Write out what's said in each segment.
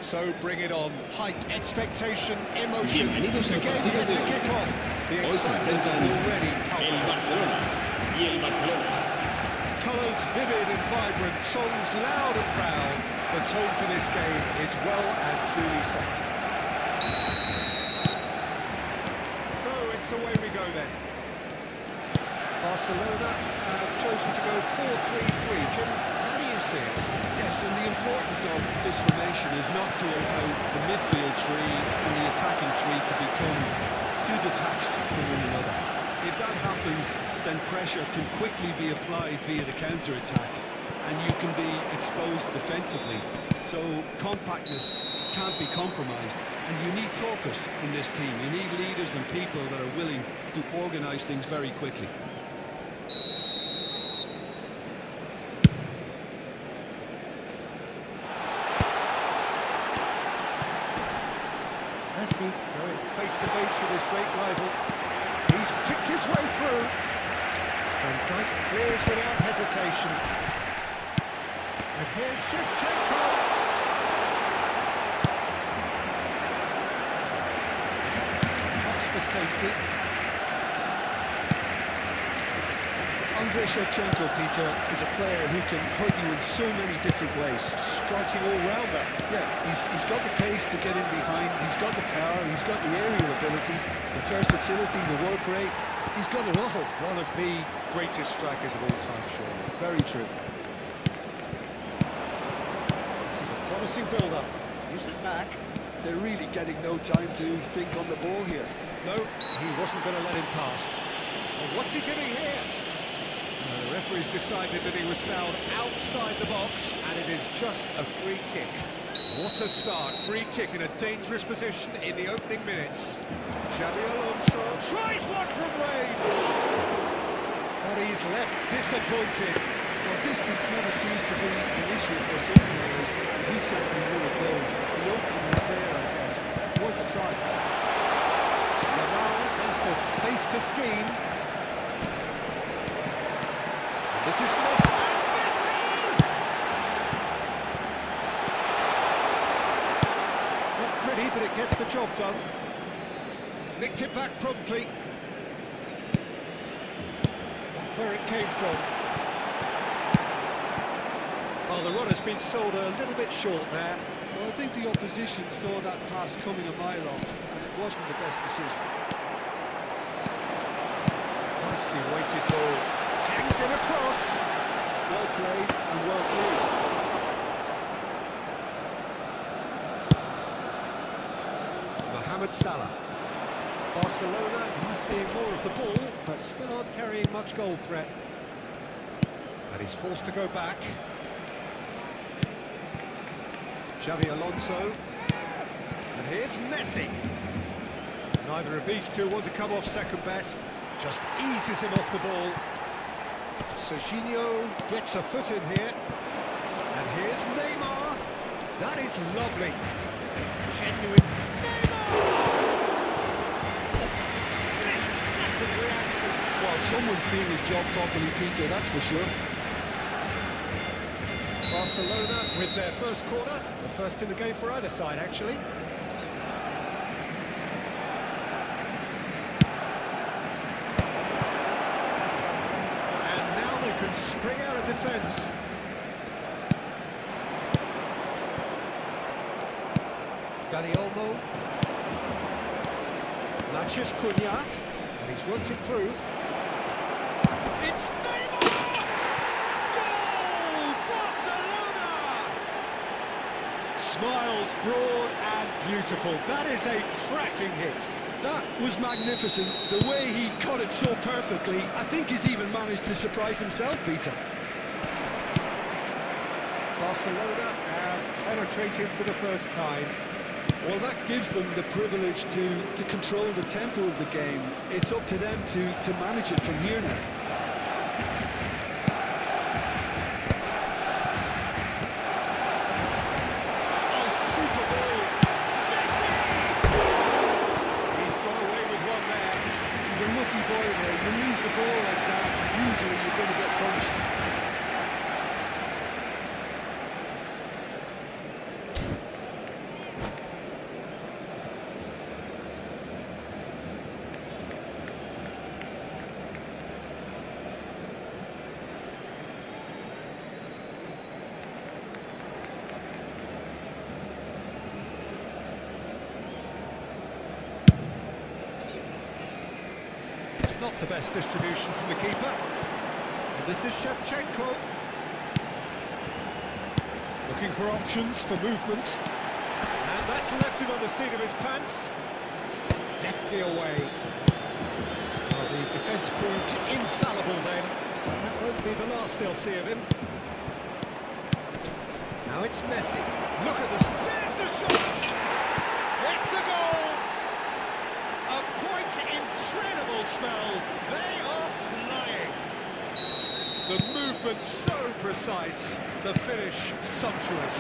So bring it on. Height, expectation, emotion. Again, it's a kick-off. The excitement already palpable. Colours vivid and vibrant, songs loud and proud. The tone for this game is well and truly set. So it's away we go then. Barcelona have chosen to go 4-3-3. Jim, how do you see it? Yes, and the importance of this formation is not to allow the midfield three and the attacking three to become too detached from one another. If that happens, then pressure can quickly be applied via the counter-attack, and you can be exposed defensively. So compactness can't be compromised, and you need talkers in this team. You need leaders and people that are willing to organise things very quickly. Messi going face-to-face with his great rival. He's kicked his way through. And Dyke clears without hesitation. And here's Shevchenko. That's for safety. Andrei Shevchenko, Peter, is a player who can hurt you in so many different ways. Striking all-rounder. Yeah, he's got the pace to get in behind, he's got the power, he's got the aerial ability, the versatility, the work rate. He's got it all. One of the greatest strikers of all time, surely. Very true. This is a promising build-up. Gives it back. They're really getting no time to think on the ball here. No, he wasn't going to let him past. Well, what's he giving here? The referee's decided that he was fouled outside the box, and it is just a free kick. What a start. Free kick in a dangerous position in the opening minutes. Xabi Alonso tries one from range. But he's left disappointed. Well, distance never seems to be an issue for some players, and he certainly knew it goes. The opening was there, I guess. Worth a try. Laval has the space to scheme. This is Messi! Not pretty, but it gets the job done. Nicked it back promptly. Where it came from. Oh, the run has been sold a little bit short there. Well, I think the opposition saw that pass coming a mile off, and it wasn't the best decision. Nicely weighted ball. Hangs it across. Well played and well cleared. Mohamed Salah. Barcelona are seeing more of the ball, but still aren't carrying much goal threat. And he's forced to go back. Xabi Alonso. And here's Messi. Neither of these two want to come off second best. Just eases him off the ball. Serginho gets a foot in here. And here's Neymar. That is lovely. Genuine Neymar! Split-second reaction. someone's doing his job properly, Peter, that's for sure. Barcelona with their first corner, the first in the game for either side, actually. And now they can spring out of defence. Dani Olmo. Matches Cunha, and he's worked it through. It's Neymar! Goal! Barcelona! Smiles broad and beautiful. That is a cracking hit. That was magnificent. The way he cut it so perfectly, I think he's even managed to surprise himself, Peter. Barcelona have penetrated for the first time. Well, that gives them the privilege to control the tempo of the game. It's up to them to manage it from here now. Oh, super ball! Messi! He's got away with one there. He's a lucky boy there. You lose the ball like that, usually you're going to get punished. Not the best distribution from the keeper. And this is Shevchenko. Looking for options for movement. And that's left him on the seat of his pants. Deftly away. Well, the defence proved infallible then. But that won't be the last they'll see of him. Now it's Messi. Look at this. There's the shot! It's a goal! A quite incredible spell. They are flying. The movement so precise, the finish sumptuous.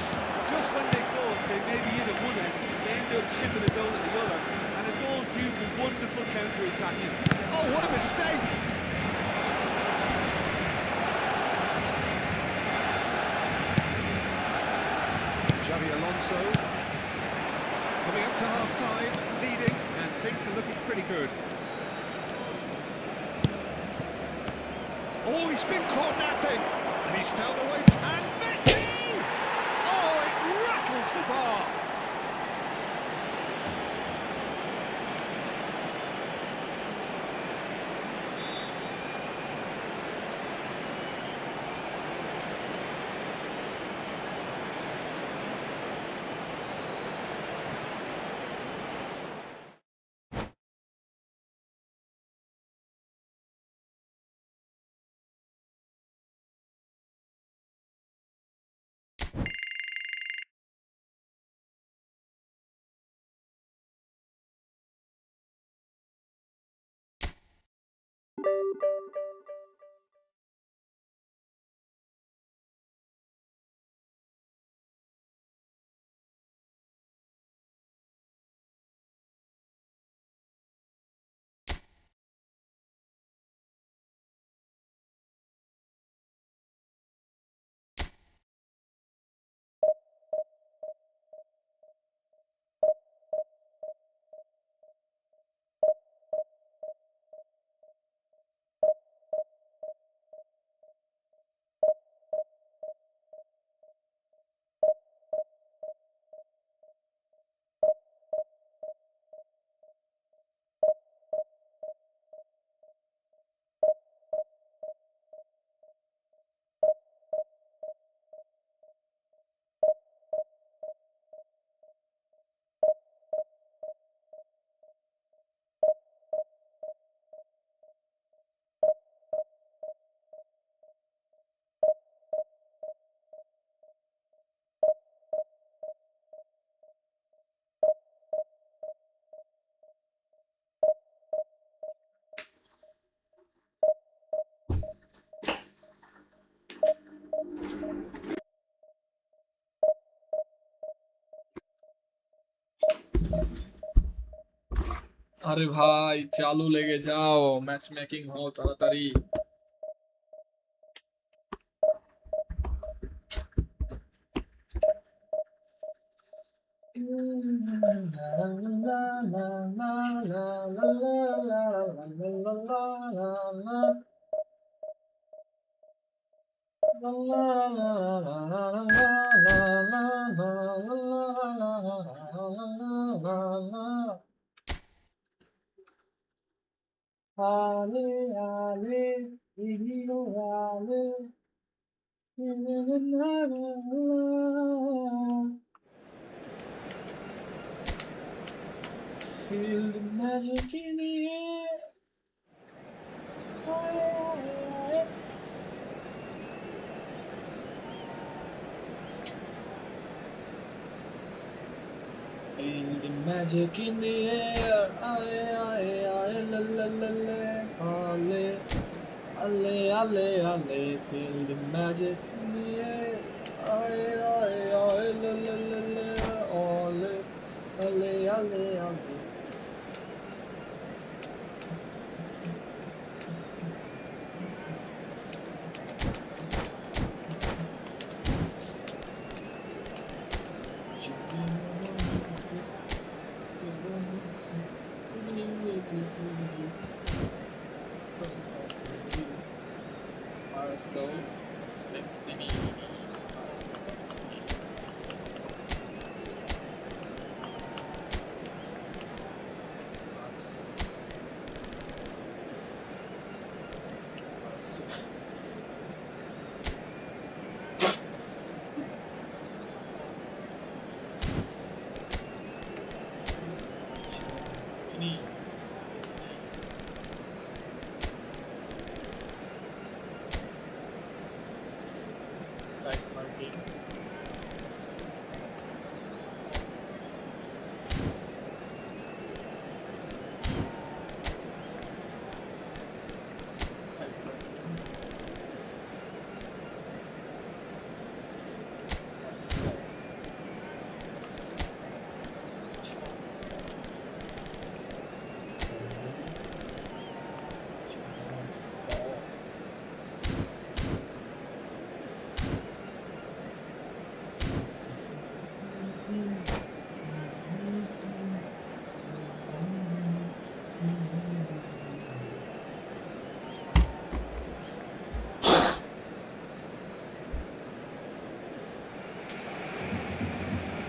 Just when they thought they may be in at one end, they end up shipping a goal at the other, and it's all due to wonderful counter-attacking. Oh, what a mistake! Xavi Alonso coming up to half-time, leading, and things are looking pretty good. Oh, he's been caught napping, and he's found a way, and Messi! Oh, it rattles the bar! আরে ভাই চালু লেগে যাও, match making হও তাড়াতাড়ি। Ale, ale, divino ale, feel the magic in the air. Feel the magic in the air. Ale, ale, ale, la, la, la, la. Ale, ale, ale, ale, feel the magic in the air. Ale, ale, ale, la, la, la, la. Ale, ale, ale, ale. So let's see.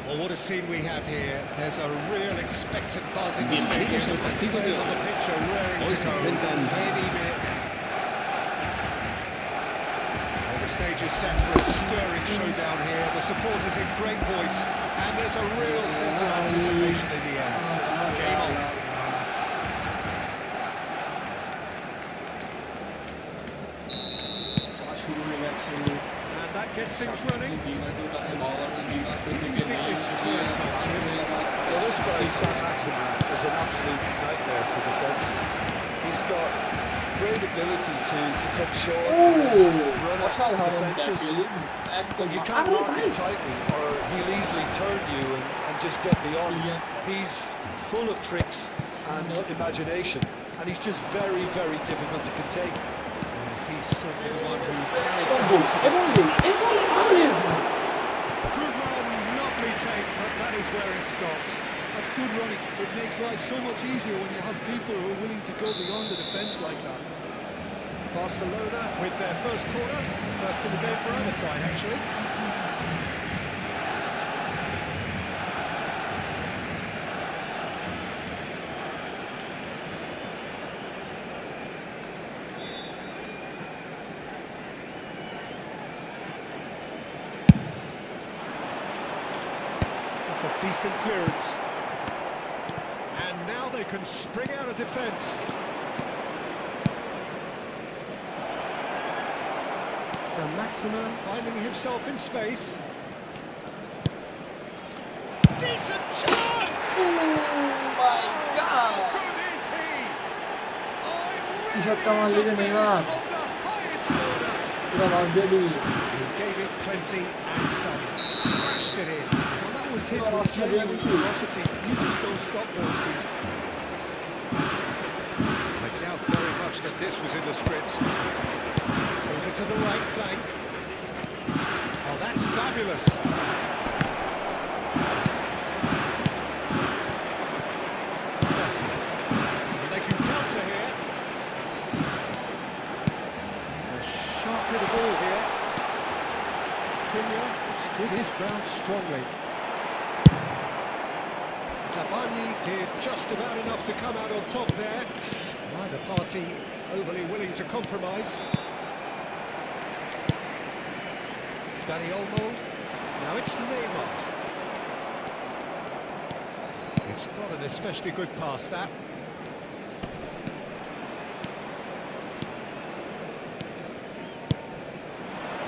Well, what a scene we have here. There's a real expectant buzz in the stadium. The players on the pitch are raring to go any minute. Well, the stage is set for a stirring showdown here. The supporters in great voice, and there's a real sense of anticipation in the air. Game on. And that gets things running. Well, this guy, Sam Maximin, is an absolute nightmare for defences. He's got great ability to cut short and run at defences. But you can't lock him tightly or he'll easily turn you and just get beyond. He's full of tricks and imagination, and he's just very, very difficult to contain. Yes, he's certainly the one who... Good run, lovely take, but that is where it stopped. That's good running. It makes life so much easier when you have people who are willing to go beyond the defence like that. Barcelona with their first corner, first in the game for either side actually. That's a decent clearance. And now they can spring out of defence. So Maxima finding himself in space. Decent chance! Oh my god! How good is he? Oh, He shot down it Liga really is Neymar. of the highest order. Pura lost dia dulu. He gave it plenty and some. Smashed it in. Well, that was hit with genuine ferocity. You just don't stop those people. much that this was in the script. Over to the right flank. Oh, that's fabulous. Messi. And they can counter here. It's a sharp bit of ball here. Cunha stood his ground strongly. Kabali did just about enough to come out on top there. Neither party overly willing to compromise. Dani Olmo. Now it's Neymar. It's not an especially good pass, that.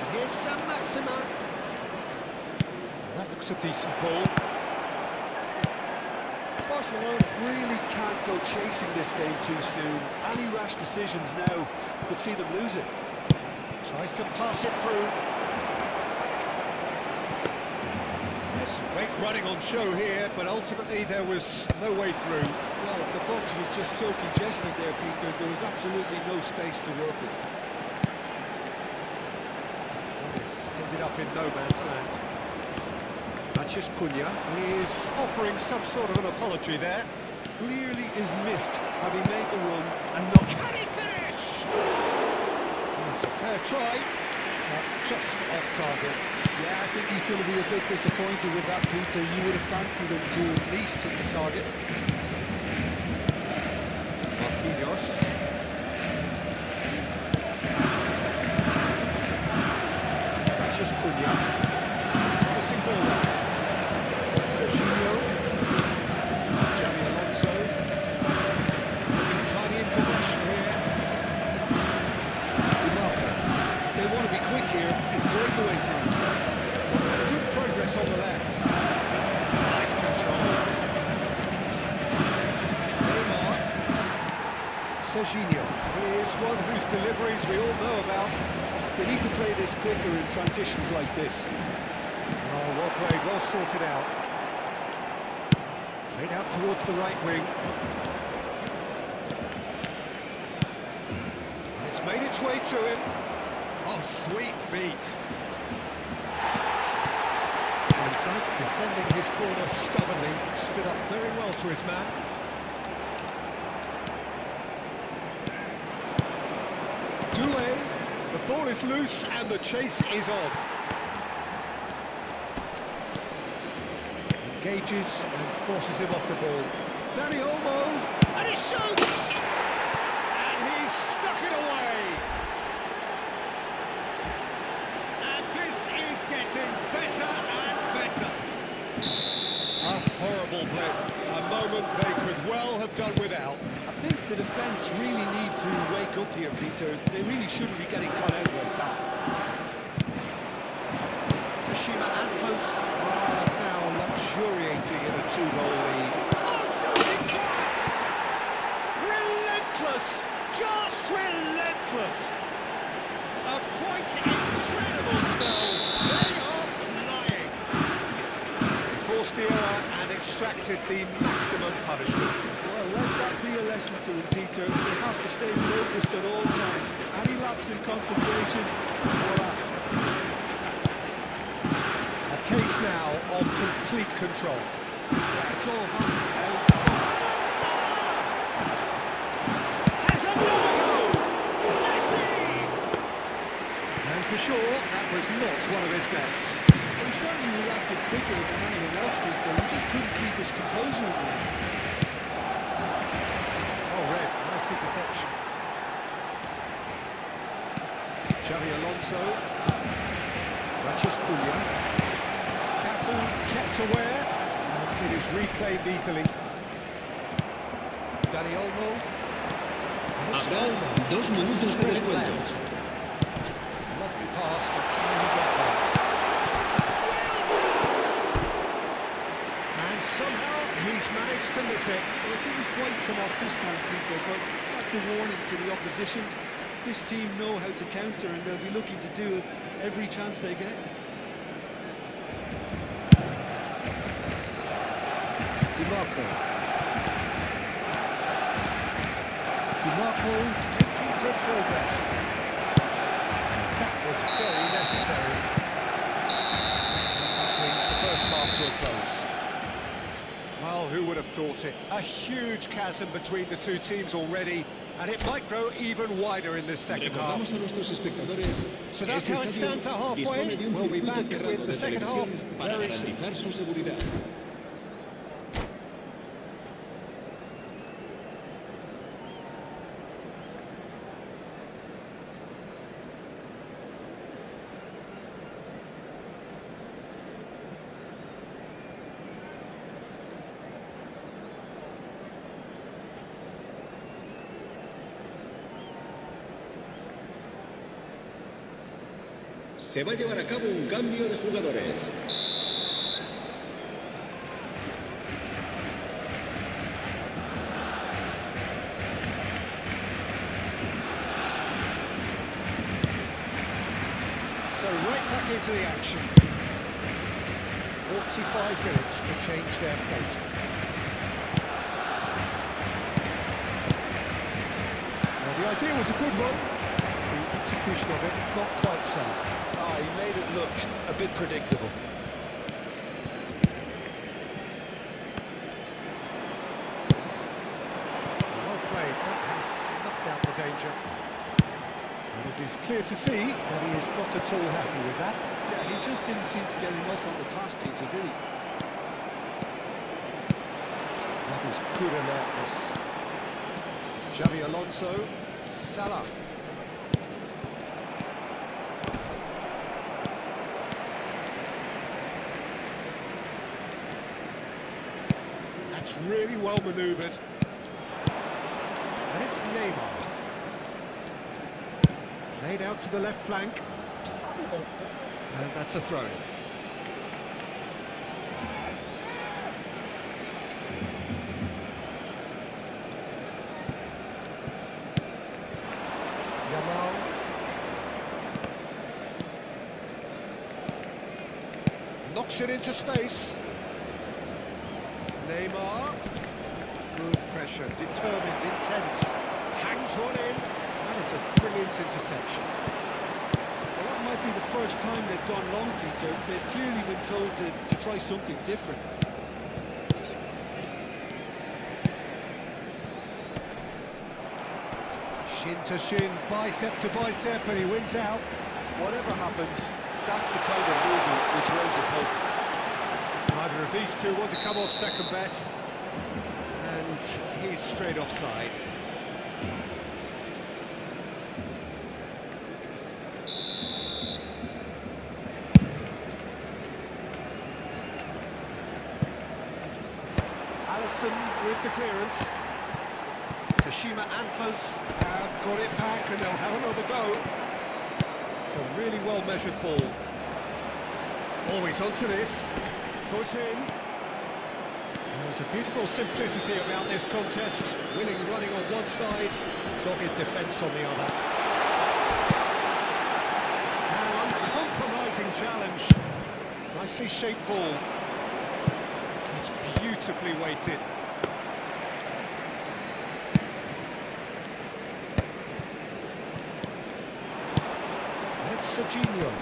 And here's Sam Maxima. That looks a decent ball. Barcelona really can't go chasing this game too soon. Any rash decisions now could see them lose it. Tries to pass it through. There's some great running on show here, but ultimately there was no way through. Well, the box was just so congested there, Peter. There was absolutely no space to work with. This ended up in no man's land. Matches Cunha is offering some sort of an apology there. Clearly is miffed, having made the run and not... Can he finish? That's a fair try, just off target. Yeah, I think he's going to be a bit disappointed with that, Peter. You would have fancied him to at least hit the target. Marquinhos. Matches Cunha. Promising ball there. Serginho, Xavi Alonso, looking tidy in possession here. Di Marco. They want to be quick here. It's breakaway time. Good progress on the left. Nice control. Neymar. Serginho. Here's one whose deliveries we all know about. They need to play this quicker in transitions like this. Oh, well played, well sorted out. Played out towards the right wing. And it's made its way to him. Oh, sweet feet. And both defending his corner stubbornly, stood up very well to his man. Doué, the ball is loose and the chase is on. Engages and forces him off the ball. Dani Olmo, and he shoots! And he's stuck it away! And this is getting better and better. A horrible blip, a moment they could well have done without. I think the defence really need to wake up here, Peter. They really shouldn't be getting caught out like that. Kashima Antlers are now luxuriating in a 2-goal lead. Oh, shooting chance! Relentless! Just relentless! A quite incredible spell. They are flying. He forced the error and extracted the maximum punishment. Well, let that be a lesson to them, Peter. They have to stay focused at all times. Any lapse in concentration, voila. A case now of complete control. Yeah, it's all happening now. Has another goal! Messi! And for sure, that was not one of his best. He certainly reacted quicker than anyone else, Peter. He just couldn't keep his composure in there. Oh, red. Nice interception. Xavi Alonso. Matches Cunha. Careful, kept aware. And it is reclaimed easily. Dani Olmo. And it's Acá, 2 minutos de Split descuento. left. Lovely pass, but can he get there? And somehow he's managed to miss it. Well, it didn't quite come off this time, Peter, but that's a warning to the opposition. This team know how to counter and they'll be looking to do it every chance they get. Di Marco. Di Marco comparison between the two teams already, and it might grow even wider in this second half. Recordamos a nuestros espectadores, So that's how it este stands at estadio halfway. dispone de un We'll be circuito back cerrado with the de second half televisión para very soon. garantizar su seguridad. Se va a llevar a cabo un cambio de jugadores. So right back into the action. 45 minutes to change their fate. Well, the idea was a good one. The execution of it, not quite so. Ah, he made it look a bit predictable. Well played, that has snuffed out the danger. And it is clear to see that he is not at all happy with that. Yeah, he just didn't seem to get enough on the task, Peter, did he? That is good alertness. Xavi Alonso, Salah. That's really well manoeuvred. And it's Neymar. Played out to the left flank. And that's a throw. Yamal. Knocks it into space. Neymar. Good pressure, determined, intense. Hangs one in. That is a brilliant interception. Well, that might be the first time they've gone long, Peter. They've clearly been told to try something different. Shin to shin, bicep to bicep, and he wins out. Whatever happens, that's the kind of movement which raises hope. Neither of these two want to come off second best. And he's straight offside. Alisson with the clearance. Kashima Antlers have got it back and they'll have another go. It's a really well measured ball. Always onto this. Foot in. There's a beautiful simplicity about this contest. Willing running on one side, dogged defence on the other. An uncompromising challenge. Nicely shaped ball. It's beautifully weighted. And it's Serginho.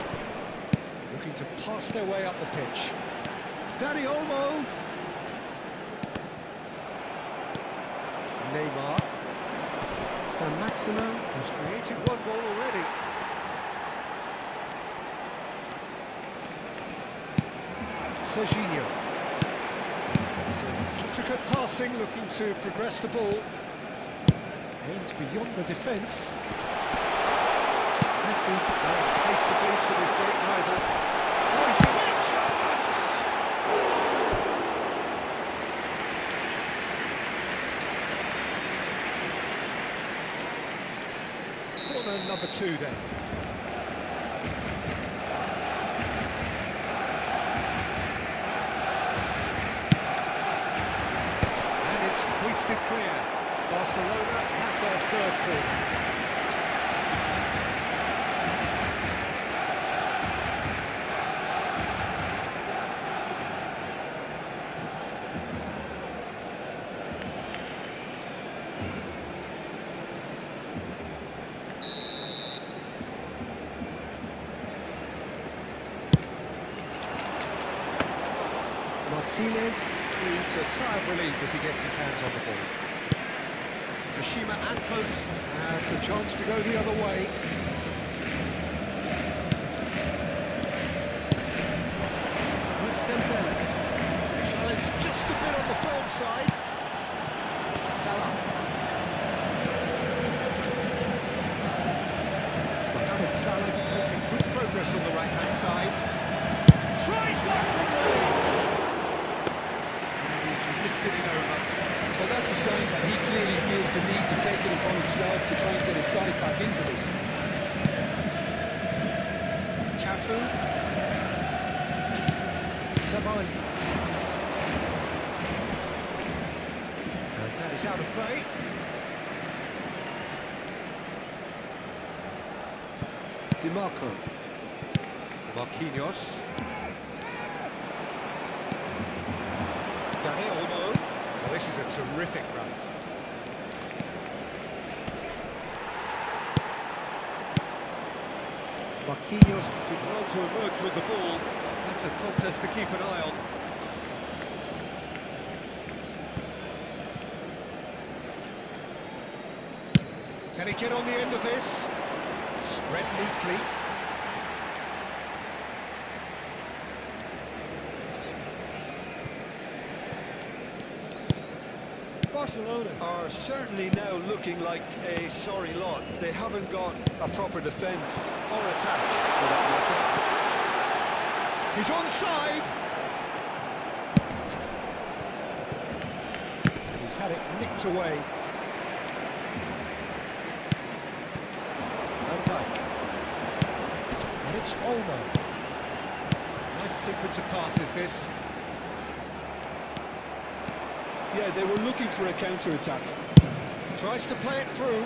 Looking to pass their way up the pitch. Dani Olmo. Neymar. Saint-Maximin has created one goal already. Serginho. Some intricate passing, looking to progress the ball. Aimed beyond the defence. Messi face to face with his great rival. Oh, he's got a chance! Corner number 2 then. And it's hoisted clear. Barcelona have their third corner. Martinez needs a sigh of relief as he gets his hands on the ball. Kashima Antlers has the chance to go the other way. It's Dembele. Challenge just a bit on the firm side. Salah. Mohamed Salah making good progress on the right-hand side. Tries one from range. He's lifted it over. Well, that's a sign that he clearly feels the need to take it upon himself to try and get his side back into this. Cafu. Zaman. And that is out of play. DiMarco. Marquinhos. Dani Olmo. Well, this is a terrific run. Marquinhos did well to emerge with the ball. That's a contest to keep an eye on. Can he get on the end of this? Spread neatly. Barcelona are certainly now looking like a sorry lot. They haven't got a proper defence or attack, for that matter. He's onside. He's had it nicked away. Van Dijk. And it's Olmo. Nice sequence of passes, this. Yeah, they were looking for a counter-attack. Tries to play it through.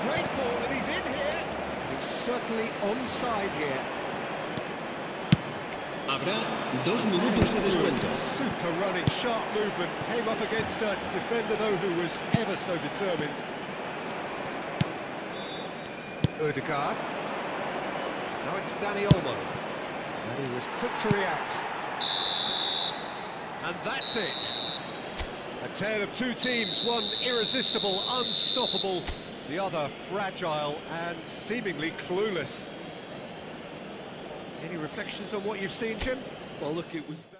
Great ball, and he's in here. And he's certainly onside here. Habrá 2 minutos de descuento. Super running, sharp movement. Came up against a defender, though, who was ever so determined. Odegaard. Now it's Dani Olmo. And he was quick to react. And that's it. A tale of two teams, one irresistible, unstoppable, the other fragile and seemingly clueless. Any reflections on what you've seen, Jim? Well, look, it was very...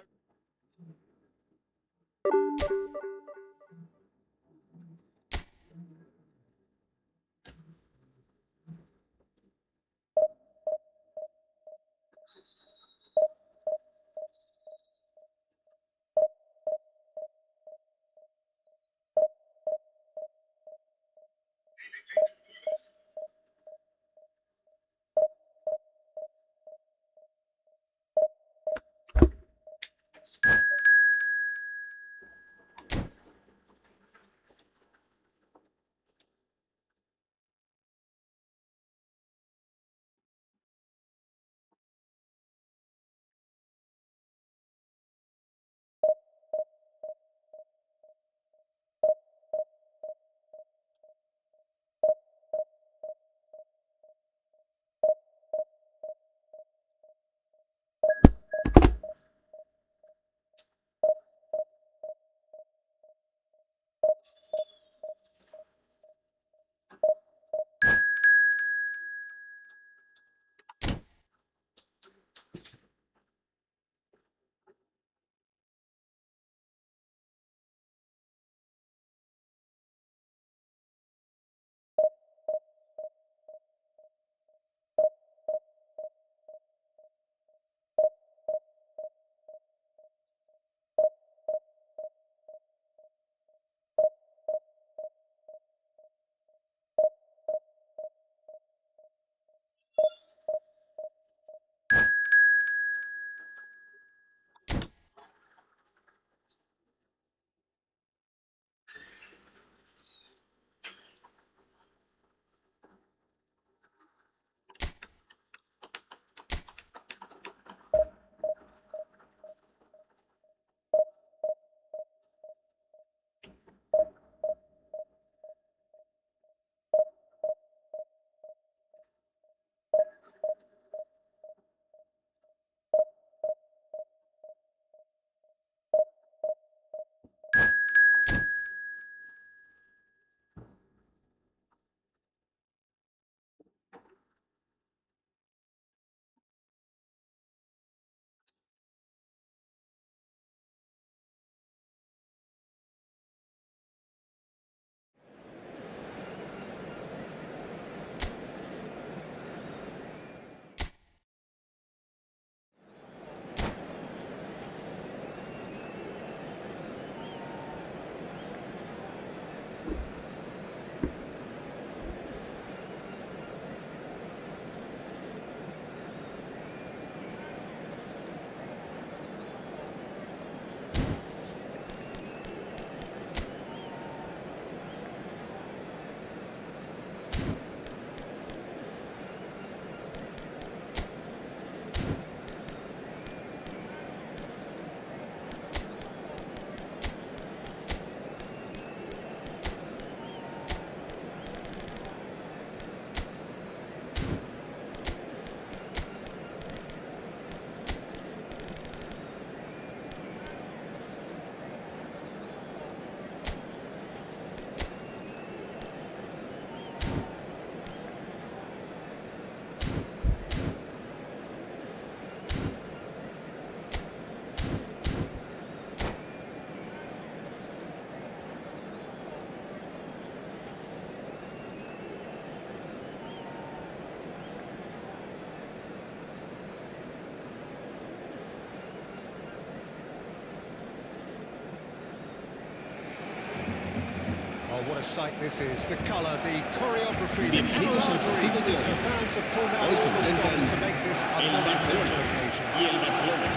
sight this is. The colour, the choreography, the Bienvenidos al camaraderie. partido de hoy. The fans have pulled out Hoy se all the stops enfrentan to make this a el monumental Barcelona occasion. y el Barcelona.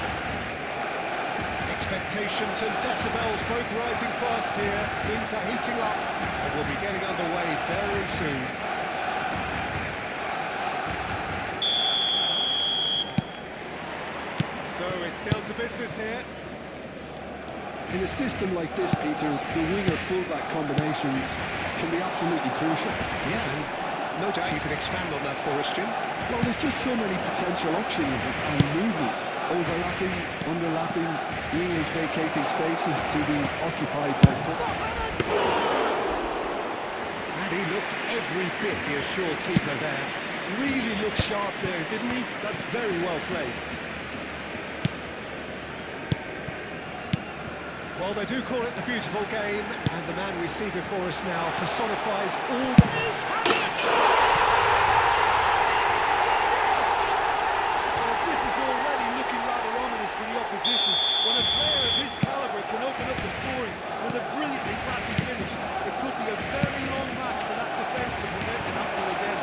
Expectations and decibels both rising fast here. Things are heating up and we'll be getting underway very soon. So it's down to business here. In a system like this, Peter, the winger-fullback combinations can be absolutely crucial. Yeah, and no doubt you can expand on that for us, Jim. Well, there's just so many potential options and movements, overlapping, underlapping, wingers vacating spaces to be occupied by And he looked every bit the assured keeper there. Really looked sharp there, didn't he? That's very well played. Well, they do call it the beautiful game, and the man we see before us now personifies all that is having a shot! Well, this is already looking rather ominous for the opposition. When a player of his calibre can open up the scoring with a brilliantly classy finish, it could be a very long match for that defence to prevent it happening again.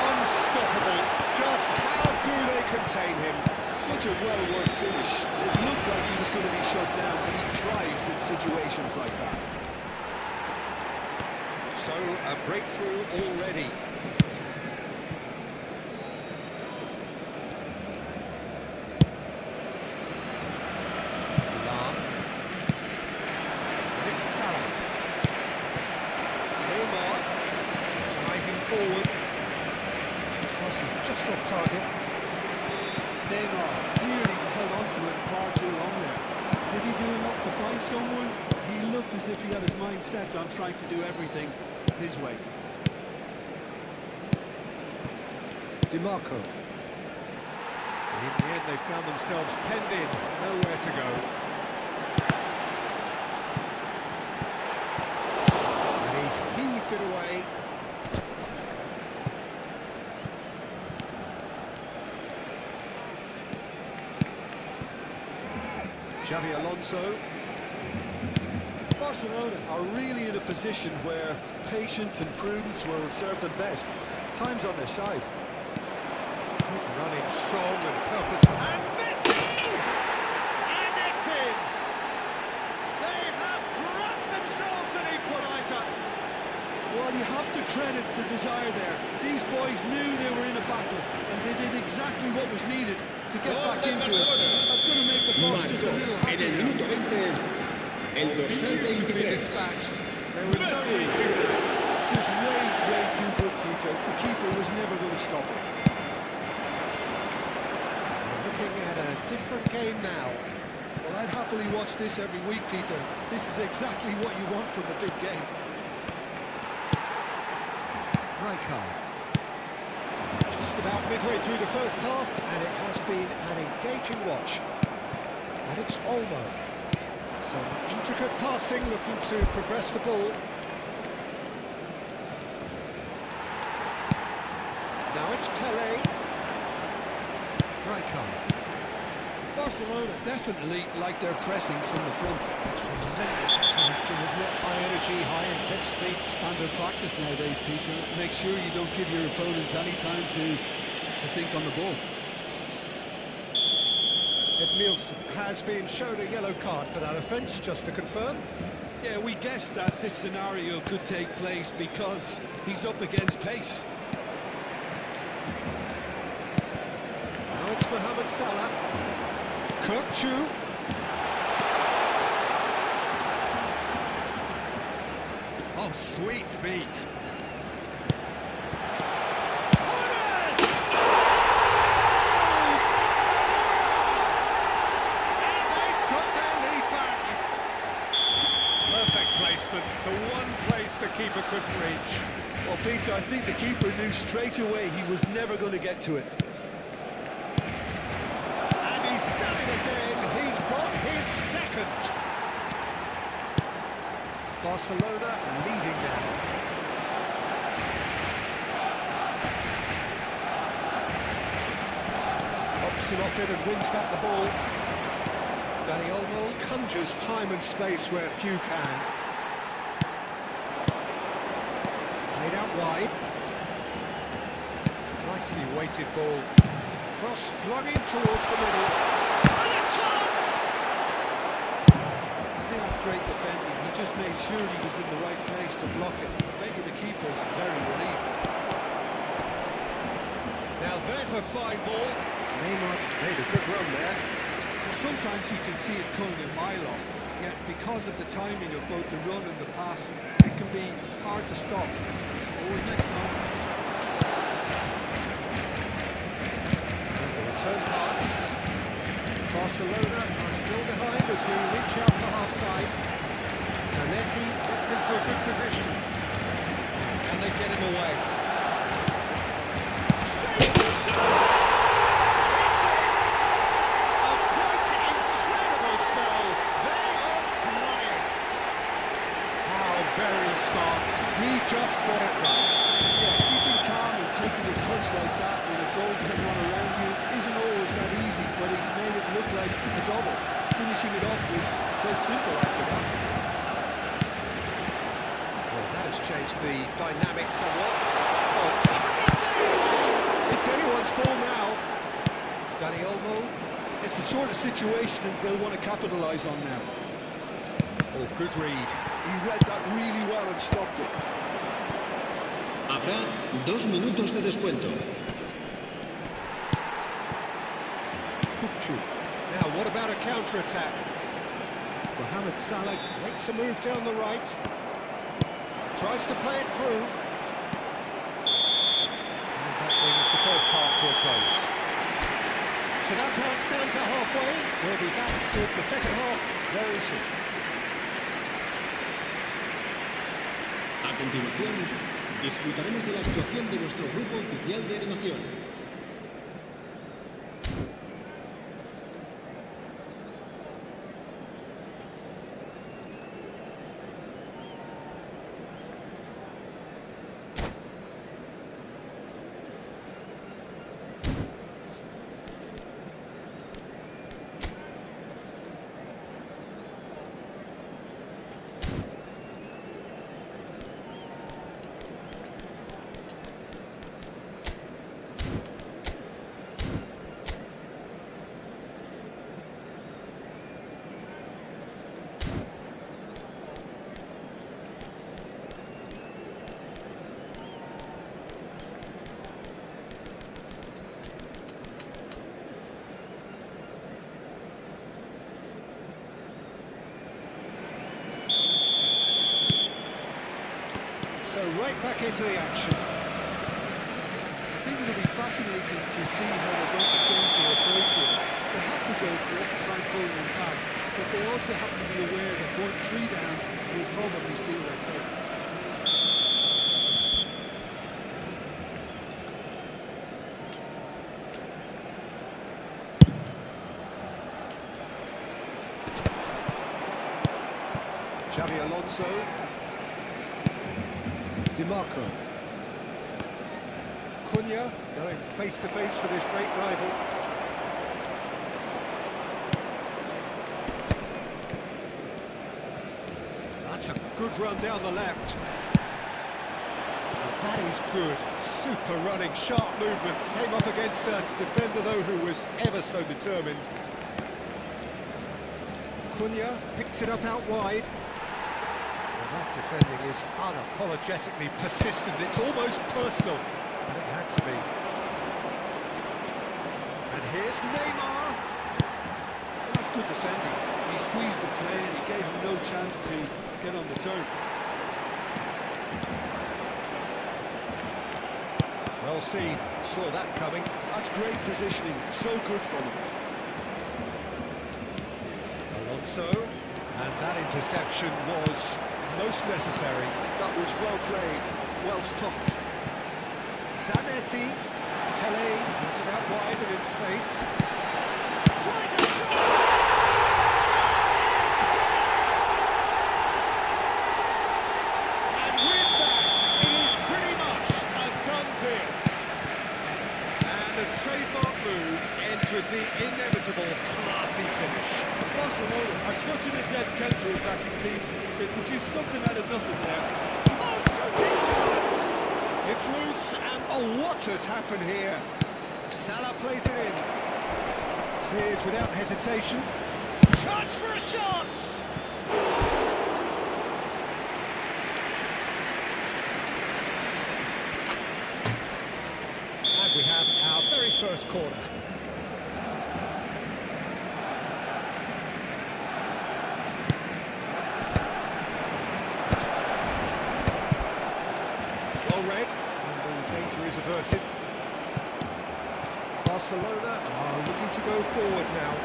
Unstoppable. Just how do they contain him? Such a well-worked finish. It looked like he was going to be shut down, but he thrives in situations like that. So, a breakthrough already. Lam. And it's Salah. Neymar. Driving forward. Cross is just off target. Neymar clearly held on to it far too long there. Did he do enough to find someone? He looked as if he had his mind set on trying to do everything his way. DiMarco. In the end, they found themselves penned in, nowhere to go. And he's heaved it away. Xavi Alonso. Barcelona are really in a position where patience and prudence will serve them best. Time's on their side. Good running, strong and purposeful. And Messi! And it's in! They have brought themselves an equaliser. Well, you have to credit the desire there. These boys knew they were in a battle, and they did exactly what was needed to get back into it. That's going to make the boss just a little Marcó en el happier. minuto 20 el dorsal Beautifully 23. dispatched. There was no reaching that. Just way too good, Peter. The keeper was never going to stop it. We're looking at a different game now. Well, I'd happily watch this every week, Peter. This is exactly what you want from a big game. Rijkaard. Just about midway through the first half, and it has been an engaging watch. And it's Olmo. Some intricate passing, looking to progress the ball. Now it's Pelé. Rijkaard. Barcelona definitely like their pressing from the front. It's relentless attempt, isn't it? High energy, high intensity. Standard practice nowadays, Peter. Make sure you don't give your opponents any time to think on the ball. Nielsen has been shown a yellow card for that offence, just to confirm. Yeah, we guessed that this scenario could take place because he's up against pace. Now it's Mohamed Salah. Kirkchu. Oh, sweet feet. The one place the keeper couldn't reach. Well, Peter, I think the keeper knew straight away he was never going to get to it. And he's done it again. He's got his second. Barcelona leading now. Pops him off it and wins back the ball. Dani Olmo conjures time and space where few can. wide. Nicely weighted ball. Cross flung in towards the middle. And a chance! I think that's great defending. He just made sure he was in the right place to block it. I bet you the keeper's very relieved. Now there's a fine ball. Neymar made a good run there. And sometimes you can see it coming a mile off, yet because of the timing of both the run and the pass, it can be hard to stop. Always next time. The return pass. Barcelona are still behind as we reach out for half-time. Zanetti gets into a good position. And they get him away. Saves the shot! A quite incredible spell. They are flying. How very smart. He just got it right. Yeah, keeping calm and taking a touch like that when it's all going on around you isn't always that easy, but he made it look like a double. Finishing it off was quite simple after that. Well, that has changed the dynamic somewhat. Oh, it's anyone's ball now. Dani Olmo. It's the sort of situation that they'll want to capitalise on now. Oh, good read. He read that really well and stopped it. Habrá 2 minutos de descuento. Kupchu. Now, what about a counter-attack? Mohamed Salah makes a move down the right. Tries to play it through. And that brings the first half to a close. So that's how it stands at halfway. We'll be back with the second half very soon. A continuación, disfrutaremos de la actuación de nuestro grupo oficial de animación. So right back into the action. I think it'll be fascinating to see how they're going to change their approach here. They have to go for it and try and pull them back, but they also have to be aware that going 3 down will probably seal their fate. Xabi Alonso. DiMarco. Cunha going face-to-face with his great rival. That's a good run down the left. That is good. Super running, sharp movement. Came up against a defender, though, who was ever so determined. Cunha picks it up out wide. That defending is unapologetically persistent. It's almost personal, but it had to be. And here's Neymar. That's good defending. He squeezed the play and he gave him no chance to get on the turn. Well seen, saw that coming. That's great positioning, so good from him. Alonso, and that interception was most necessary. That was well played, well stopped. Zanetti, Tele has it out wide and in space. Tries a shot! And with that, it is pretty much a done deal. And the trademark move ends with the inevitable classy finish. Barcelona are such an adept counter-attacking team. They produced something out of nothing there. Oh, shooting chance! It's loose, and oh, what has happened here? Salah plays it in. Cleared without hesitation. Chance for a shot! And we have our very first corner. Well read, and the danger is averted. Barcelona are looking to go forward now.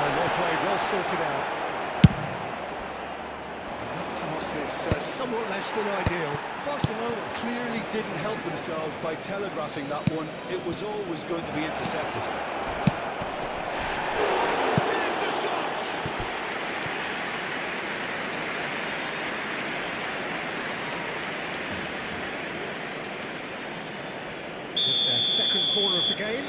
Well played, well sorted out. That pass is somewhat less than ideal. Barcelona clearly didn't help themselves by telegraphing that one. It was always going to be intercepted. Here's the shot! It's their second corner of the game.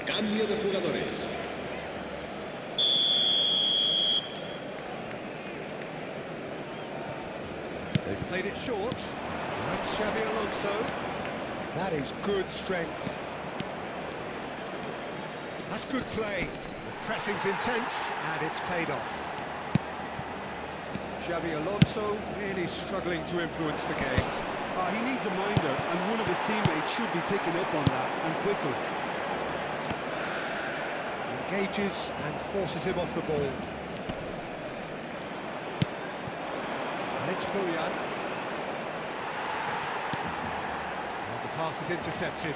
Cambio de jugadores. They've played it short. That's Xabi Alonso. That is good strength. That's good play. The pressing's intense and it's paid off. Xabi Alonso really struggling to influence the game. He needs a minder, and one of his teammates should be picking up on that, and quickly. Engages and forces him off the ball. And it's Boyan. And the pass is intercepted.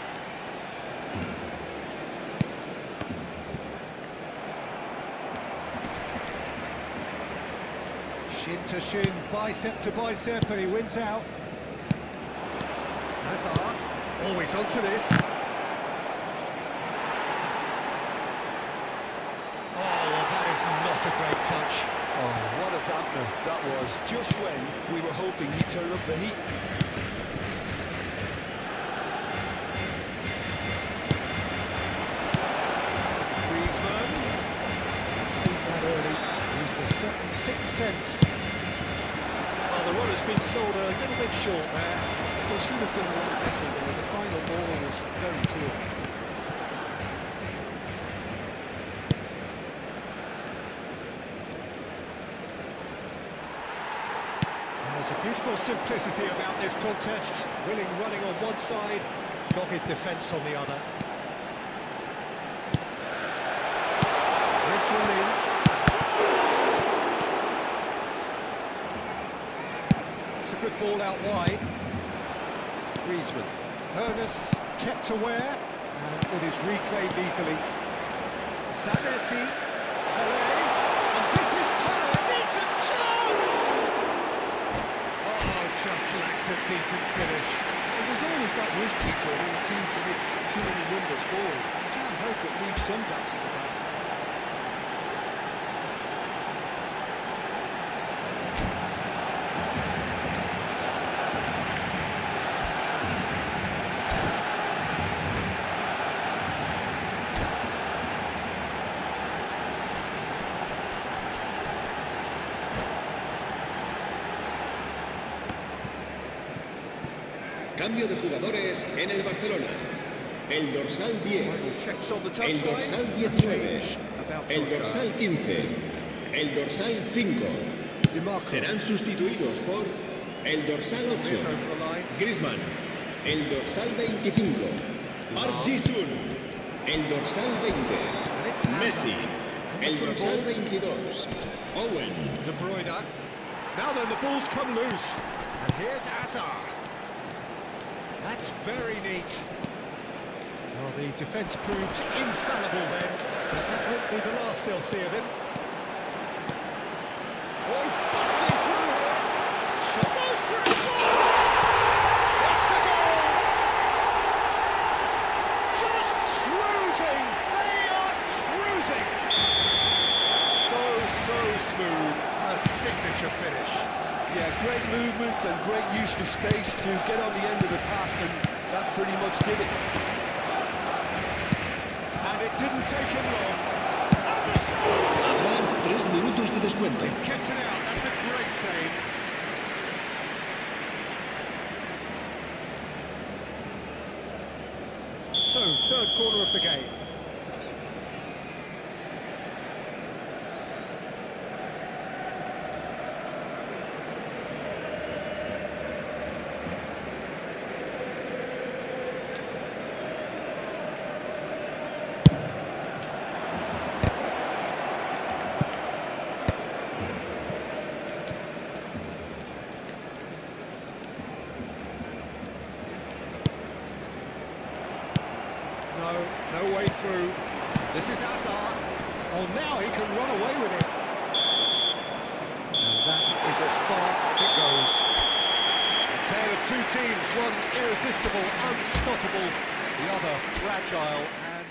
Shin to shin, bicep to bicep, and he wins out. Hazard, always onto this. That's a great touch. Oh, what a dampener that was, just when we were hoping he'd turn up the heat. Griezmann. See that early. Used a certain sixth sense. Well, the runner's been sold a little bit short there. They should have done a lot better there. The final ball was very clear. There's a beautiful simplicity about this contest. Willing running on one side, dogged defence on the other. Threads one in. It's a good ball out wide. Griezmann. Hernus kept aware, and it is reclaimed easily. Zanetti. Pelé. And this is Pelé. Decent chance! Just lacks a decent finish. Well, there's always that risk feature when a team commits too many numbers forward. You can't help but leave some gaps at the back. Cambio de jugadores en el Barcelona. El dorsal 10. El dorsal 19. El dorsal 15. El dorsal 5. Serán sustituidos por el dorsal 8. Griezmann. El dorsal 25. Park Ji-sung. El dorsal 20. Messi. El dorsal 22. Owen. De Bruyne. Now then, the ball's come loose. And here's Hazard. That's very neat. Well, the defence proved infallible then, but that won't be the last they'll see of him. Oh, he's bustling through here. Shot goes for a shot! It's a goal! Just cruising! They are cruising! So smooth. A signature finish. Yeah, great movement and great use of space to get on the end of the pass, and that pretty much did it. And it didn't take him long. And the shot! Habrá 3 minutos de descuento. He's kept it out. That's a great save. So, third corner of the game. No way through. This is Hazard. Oh, now he can run away with it. And that is as far as it goes. A tale of two teams, one irresistible, unstoppable, the other fragile and...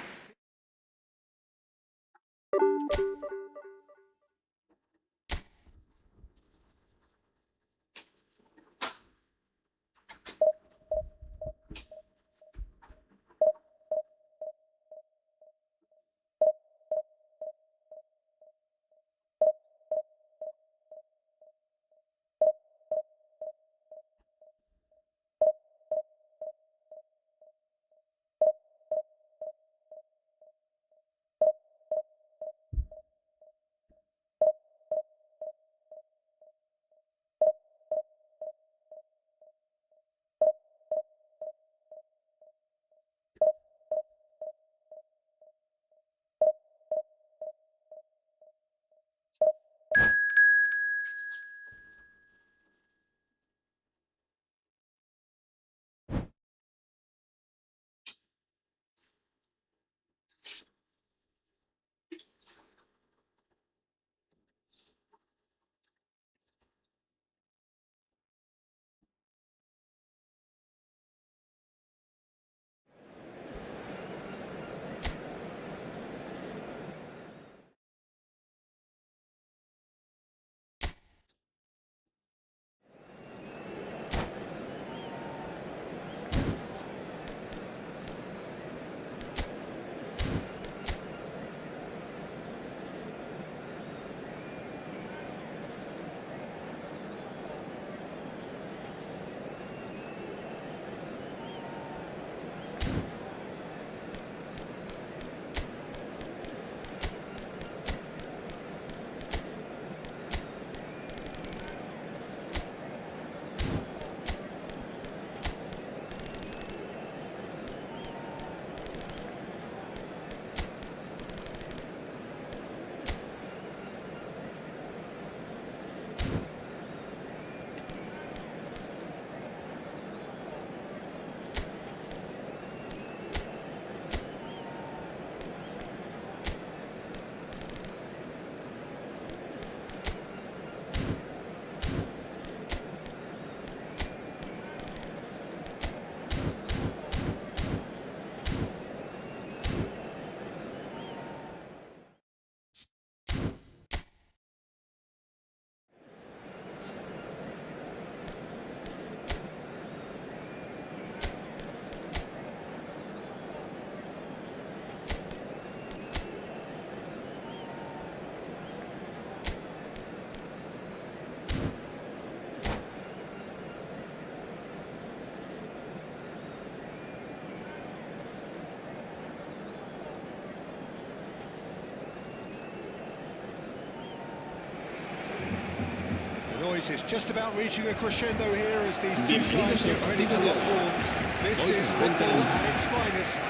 noise is just about reaching a crescendo here as these two sides get ready to lock horns. This is football at its finest.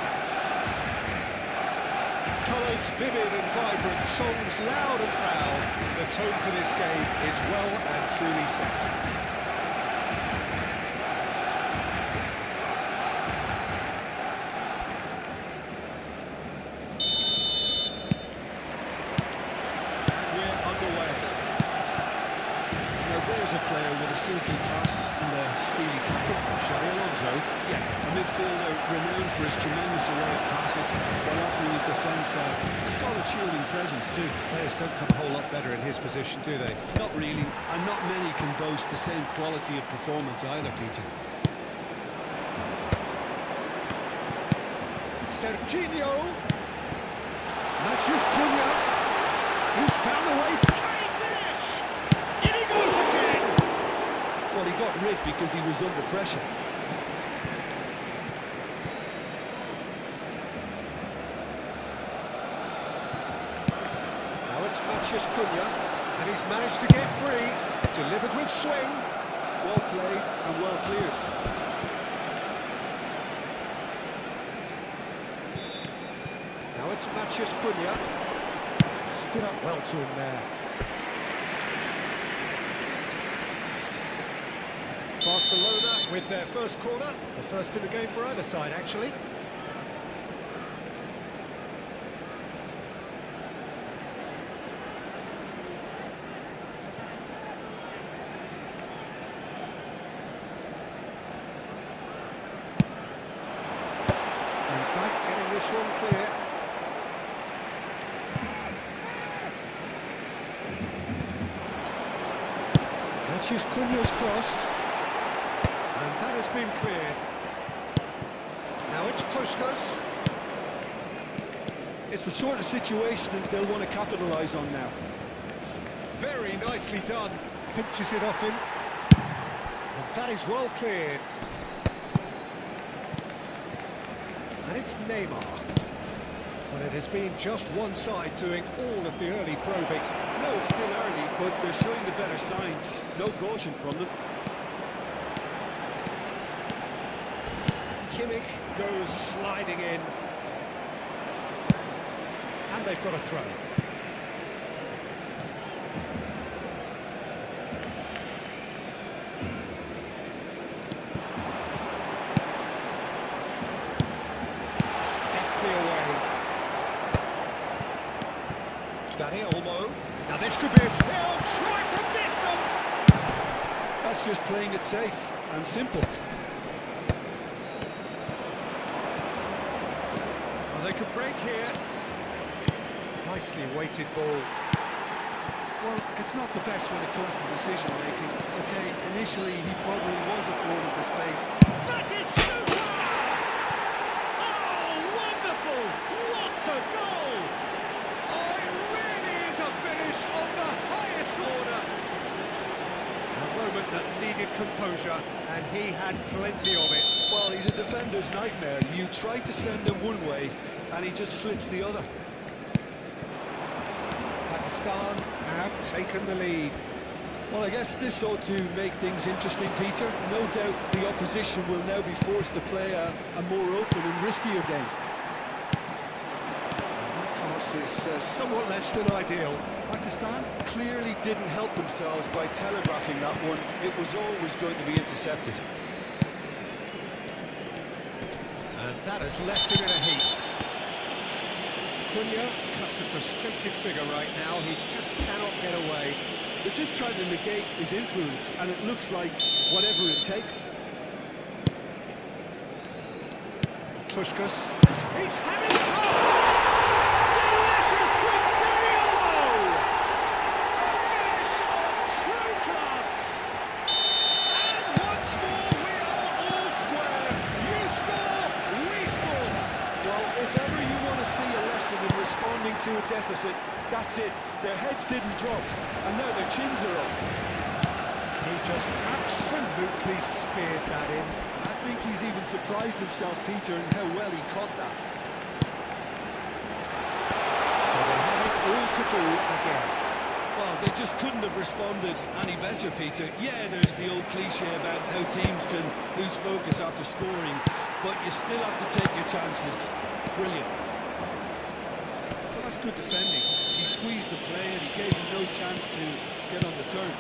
Colours vivid and vibrant, songs loud and proud. The tone for this game is well and truly set. the silky pass and the steely tackle. Xabi Alonso. Yeah, a midfielder renowned for his tremendous array of passes while offering his defence a solid shielding presence too. Players don't come a whole lot better in his position, do they? Not really, and not many can boast the same quality of performance either, Peter. Serginho. Matches Cunha. He's found the way. Can he finish? In he goes again. Well, he got rid because he was under pressure. Now it's Matches Cunha, and he's managed to get free. Delivered with swing. Well played and well cleared. Now it's Matches Cunha. Stood up well to him there. Barcelona with their first corner. The first in the game for either side, actually. And back getting this one clear. Matches Cunha's cross. And that has been cleared. Now it's Puskas. It's the sort of situation that they'll want to capitalise on now. Very nicely done. Pinches it off him. And that is well cleared. And it's Neymar. Well, it has been just one side doing all of the early probing. I know it's still early, but they're showing the better signs. No caution from them. Kimmich goes sliding in. And they've got a throw. Deftly away. Danny Olmo. Now this could be a try from distance. That's just playing it safe and simple. Well, they could break here. Nicely weighted ball. Well, it's not the best when it comes to decision making. Okay, initially he probably was afforded the space. That is super! Oh, wonderful! What a goal! Oh, it really is a finish of the highest order. A moment that needed composure, and he had plenty of it. Well, he's a defender's nightmare. You try to send him one way, and he just slips the other. Pakistan have taken the lead. Well, I guess this ought to make things interesting, Peter. No doubt the opposition will now be forced to play a more open and riskier game. That pass is somewhat less than ideal. Pakistan clearly didn't help themselves by telegraphing that one. It was always going to be intercepted. And that has left him in a heap. Cunha cuts a frustrated figure right now. He just cannot get away. They're just trying to negate his influence, and it looks like whatever it takes. Puskas. He's having a goal! Delicious from Danny Olmo! A finish of true class! And once more we are all square. You score, we score. Well, if ever you want to see a lesson in responding to a deficit, that's it. Their heads didn't drop, and now their chins are up. He just absolutely speared that in. I think he's even surprised himself, Peter, in how well he caught that. So they have it all to do again. Well, they just couldn't have responded any better, Peter. Yeah, there's the old cliche about how teams can lose focus after scoring, but you still have to take your chances. Brilliant. Well, that's good defending. He squeezed the play and he gave him no chance to get on the turn.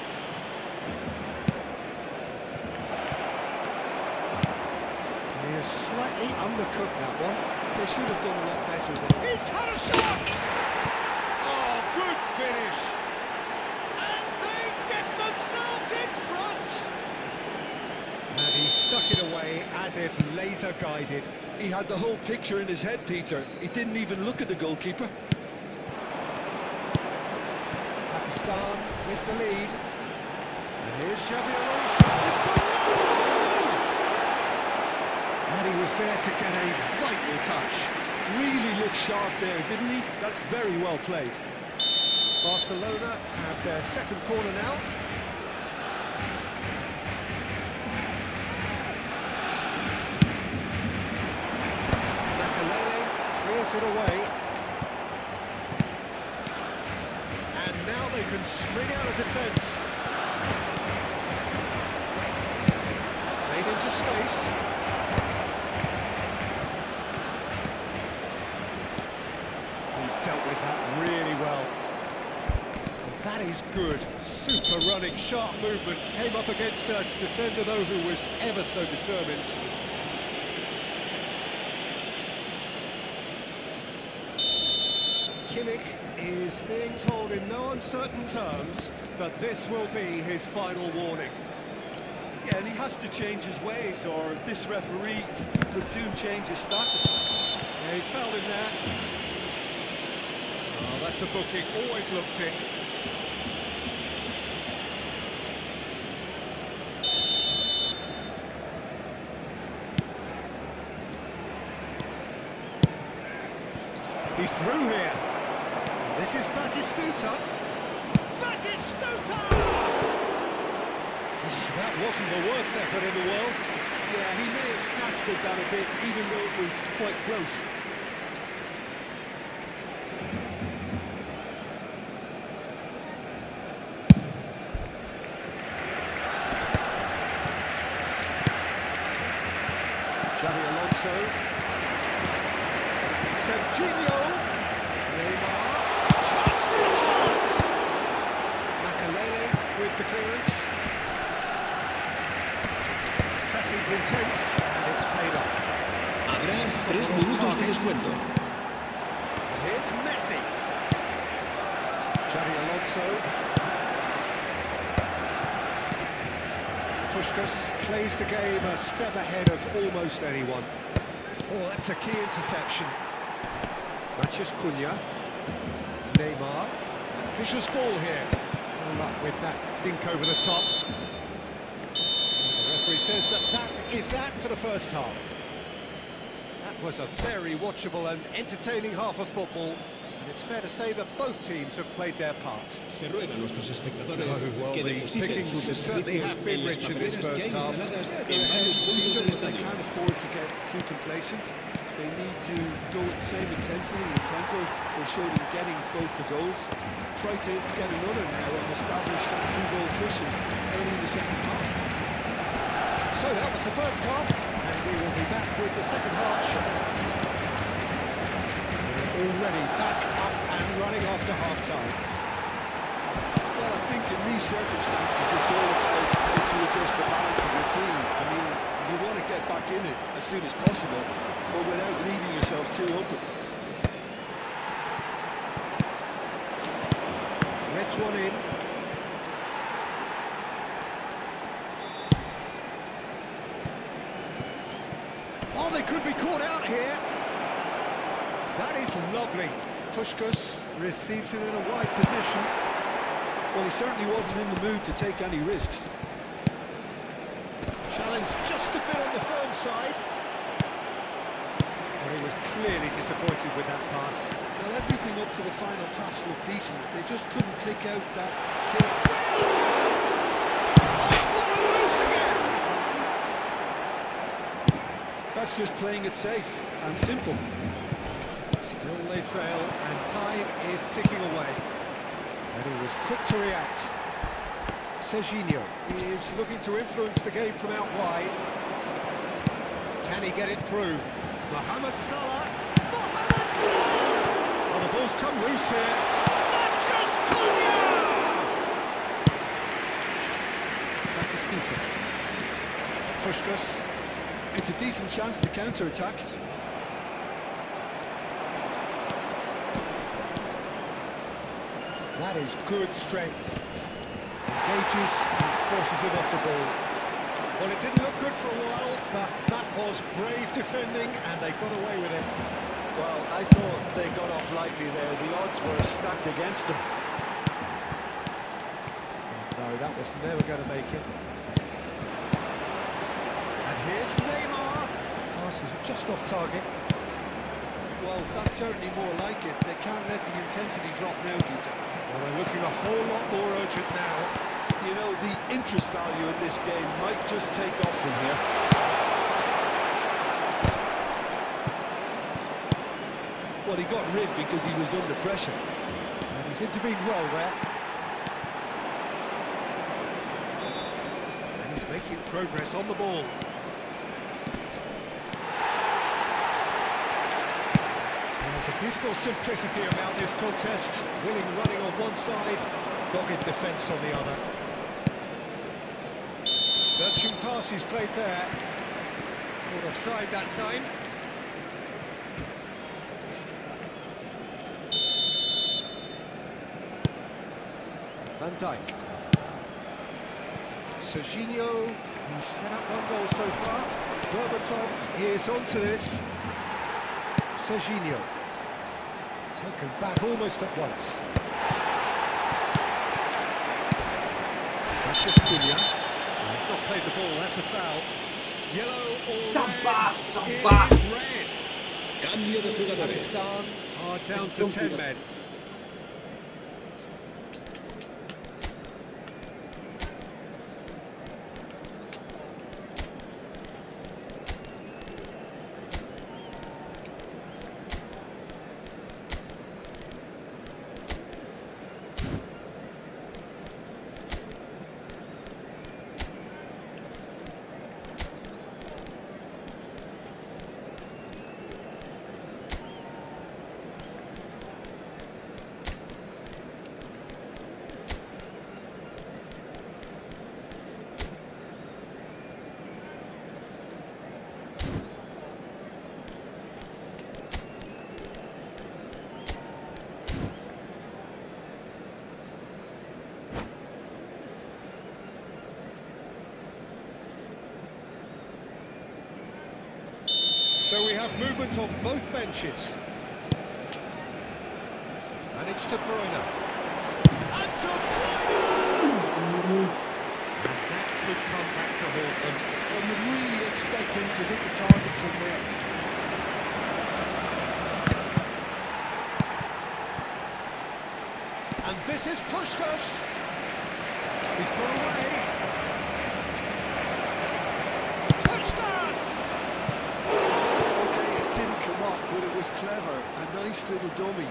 He has slightly undercooked that one. They should have done a lot better than... He's had a shot! Oh, good finish! And they get themselves in front! took it away as if laser guided. He had the whole picture in his head, Peter. He didn't even look at the goalkeeper. Pakistan with the lead. And here's Xabi Alonso. It's Alonso! And he was there to get a vital touch. Really looked sharp there, didn't he? That's very well played. Barcelona have their second corner now. Clears it away. And now they can spring out of defence. Played into space. He's dealt with that really well. And that is good. Super running, sharp movement. Came up against a defender though who was ever so determined. Kimmich is being told in no uncertain terms that this will be his final warning. Yeah, and he has to change his ways, or this referee could soon change his status. Yeah, he's fouled him there. Oh, that's a booking, always looked it. He's through here. This is Batistuta. Batistuta! That wasn't the worst effort in the world. Yeah, he may have snatched at that a bit, even though it was quite close. Xabi Alonso. Serginho. Neymar. Chance for a shot! Makalele with the clearance. Pressing's intense and it's paid off. Habrá 3 minutos de descuento. And here's Messi. Xabi Alonso. Puskás plays the game a step ahead of almost anyone. Oh, that's a key interception. Mathias Cunha. Neymar. Vicious ball here. No luck with that dink over the top. The referee says that is that for the first half. That was a very watchable and entertaining half of football. And it's fair to say that both teams have played their part. Se ruega a nuestros espectadores Well, que the depositen pickings sus certainly desperdicios have been en las rich in this papeleras first que hay half. instaladas Yeah, en they're varios ahead, puntos Peter, del but they estadio. can't afford to get too complacent. They need to go with the same intensity and tempo they showed in getting both the goals. Try to get another now and establish that 2-goal cushion early in the second half. So that was the first half, and we will be back with the second half shortly. We're already back up and running after half-time. Well, I think in these circumstances it's all about how to adjust the balance of your team. I mean, you want to get back in it as soon as possible, but without leaving yourself too open. Threads one in. Oh, they could be caught out here. That is lovely. Puskás receives it in a wide position. Well, he certainly wasn't in the mood to take any risks. Challenge just a bit on the firm side. Well, he was clearly disappointed with that pass. Well, everything up to the final pass looked decent. They just couldn't take out that kill. Chance! Fallen loose again! That's just playing it safe and simple. Still they trail, and time is ticking away. And he was quick to react. Serginho is looking to influence the game from out wide. Can he get it through? Mohamed Salah. Mohamed Salah! Oh, the ball's come loose here. Mathias Cunha! Batistuta. Puskás. It's a decent chance to counter-attack. That is good strength. Engages and forces him off the ball. Well, it didn't look good for a while, but that was brave defending, and they got away with it. Well, I thought they got off lightly there. The odds were stacked against them. No, that was never going to make it. And here's Neymar. Pass is just off target. Well, that's certainly more like it. They can't let the intensity drop now, Peter. Well, they're looking a whole lot more urgent now. You know, the interest value in this game might just take off from here. Well, he got rid because he was under pressure. And he's intervened well there. And he's making progress on the ball. There's a beautiful simplicity about this contest. Willing running on one side, dogged defence on the other. Searching passes played there. Would have tried that time. Van Dijk. Serginho, who's set up one goal so far. Berbatov is onto this. Serginho. Taken back almost at once. That's just Cunha. He's not played the ball, that's a foul. Yellow or red? It's red. Cambio de jugadores. Pakistan are down to 10 men. So we have movement on both benches. And it's De Bruyne. And De Bruyne! And that could come back to haunt them. And you really expect him to hit the target from there. And this is Puskás. He's gone away. But it was clever, a nice little dummy.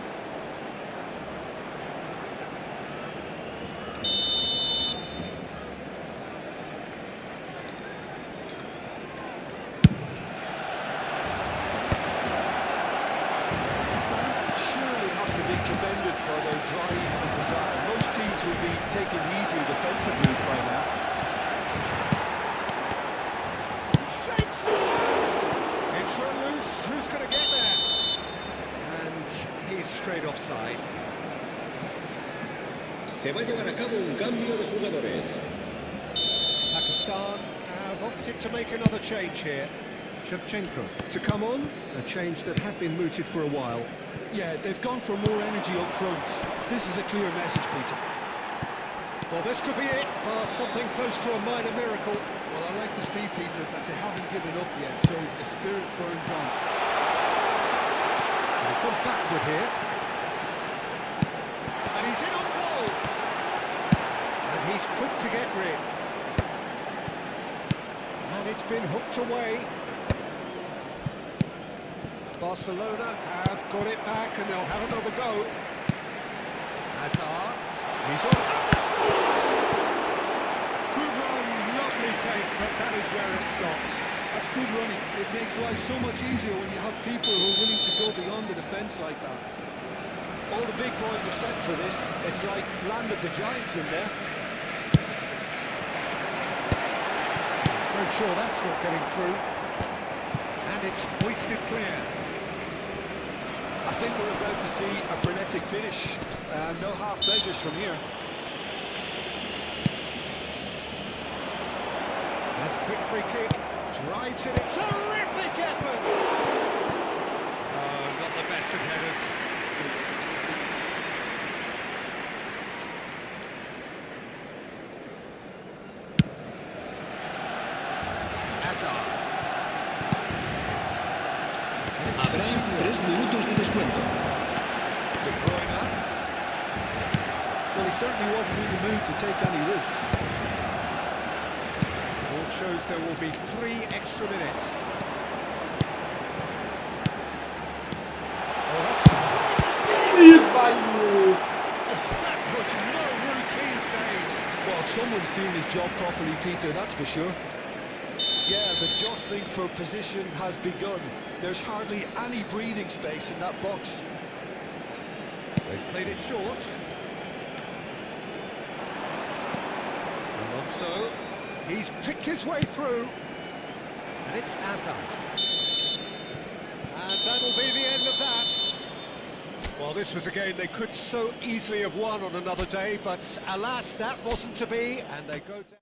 Pakistan surely have to be commended for their drive and desire. Most teams would be taking the easier defensive route by now. Shapes to shoot! It's run loose. Who's going to get there? And he's straight offside. Se va a llevar a cabo un cambio de jugadores. Pakistan have opted to make another change here. Shevchenko to come on, a change that had been mooted for a while. Yeah, they've gone for more energy up front. This is a clear message, Peter. Well, this could be it, bar something close to a minor miracle. Well, I like to see, Peter, that they haven't given up yet, so the spirit burns on. He's gone backward here. And he's in on goal. And he's quick to get rid. And it's been hooked away. Barcelona have got it back and they'll have another go. Hazard. He's on. And the shot! Good run, lovely take, but that is where it stops. That's good running. It makes life so much easier when you have people who are willing to go beyond the defence like that. All the big boys are set for this. It's like Land of the Giants in there. Let's make sure that's not getting through. And it's hoisted clear. I think we're about to see a frenetic finish. No half measures from here. That's Quick free kick, drives it, terrific effort! Oh, not the best of headers. Hazard. Habrá 3 minutos de descuento. De Bruyne. Well, he certainly wasn't in the mood to take any risks. Board shows there will be 3 extra minutes. Oh, that's that was no routine save. Well, someone's doing his job properly, Peter, that's for sure. Yeah, the jostling for position has begun. There's hardly any breathing space in that box. They've played it short. Alonso, he's picked his way through. And it's Hazard. And that'll be the end of that. Well, this was a game they could so easily have won on another day, but alas, that wasn't to be, and they go down.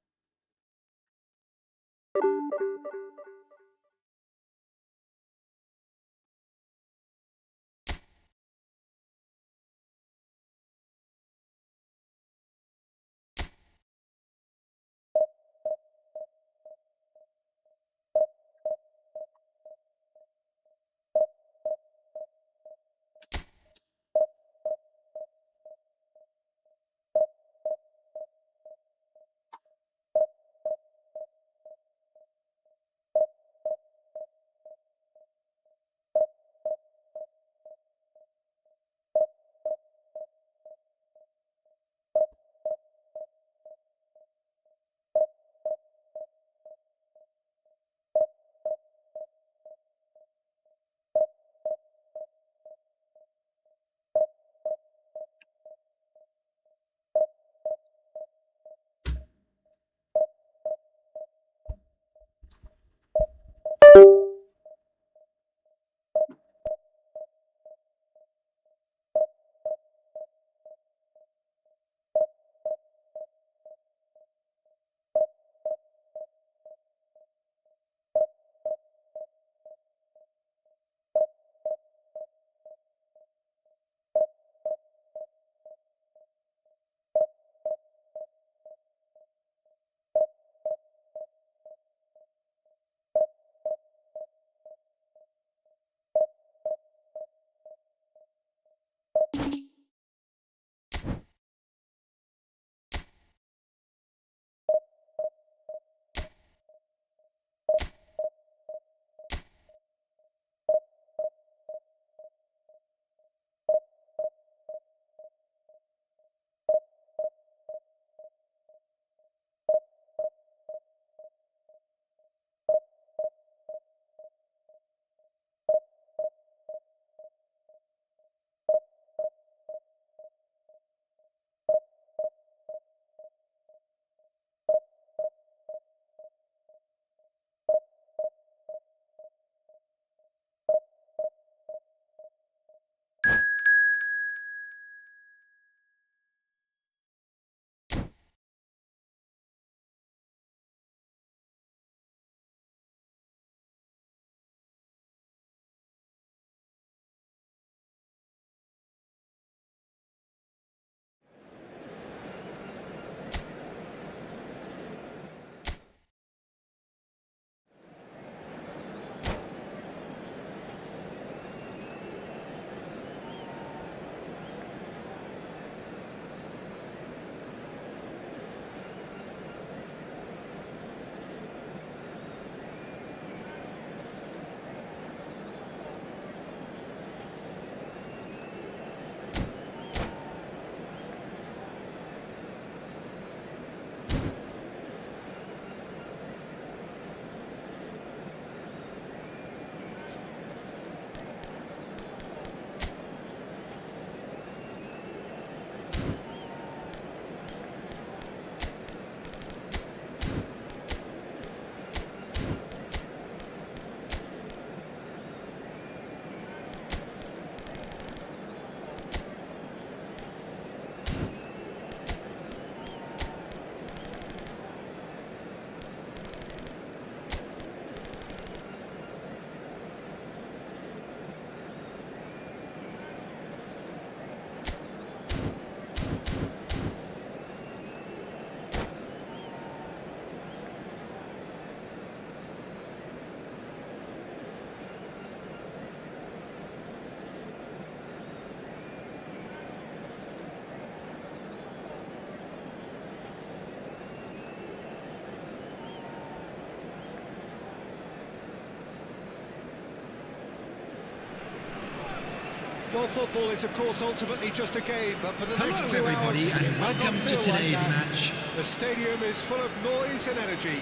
Well, football is, of course, ultimately just a game, but for the next Hello 2 everybody hours, and welcome to today's match. The stadium is full of noise and energy.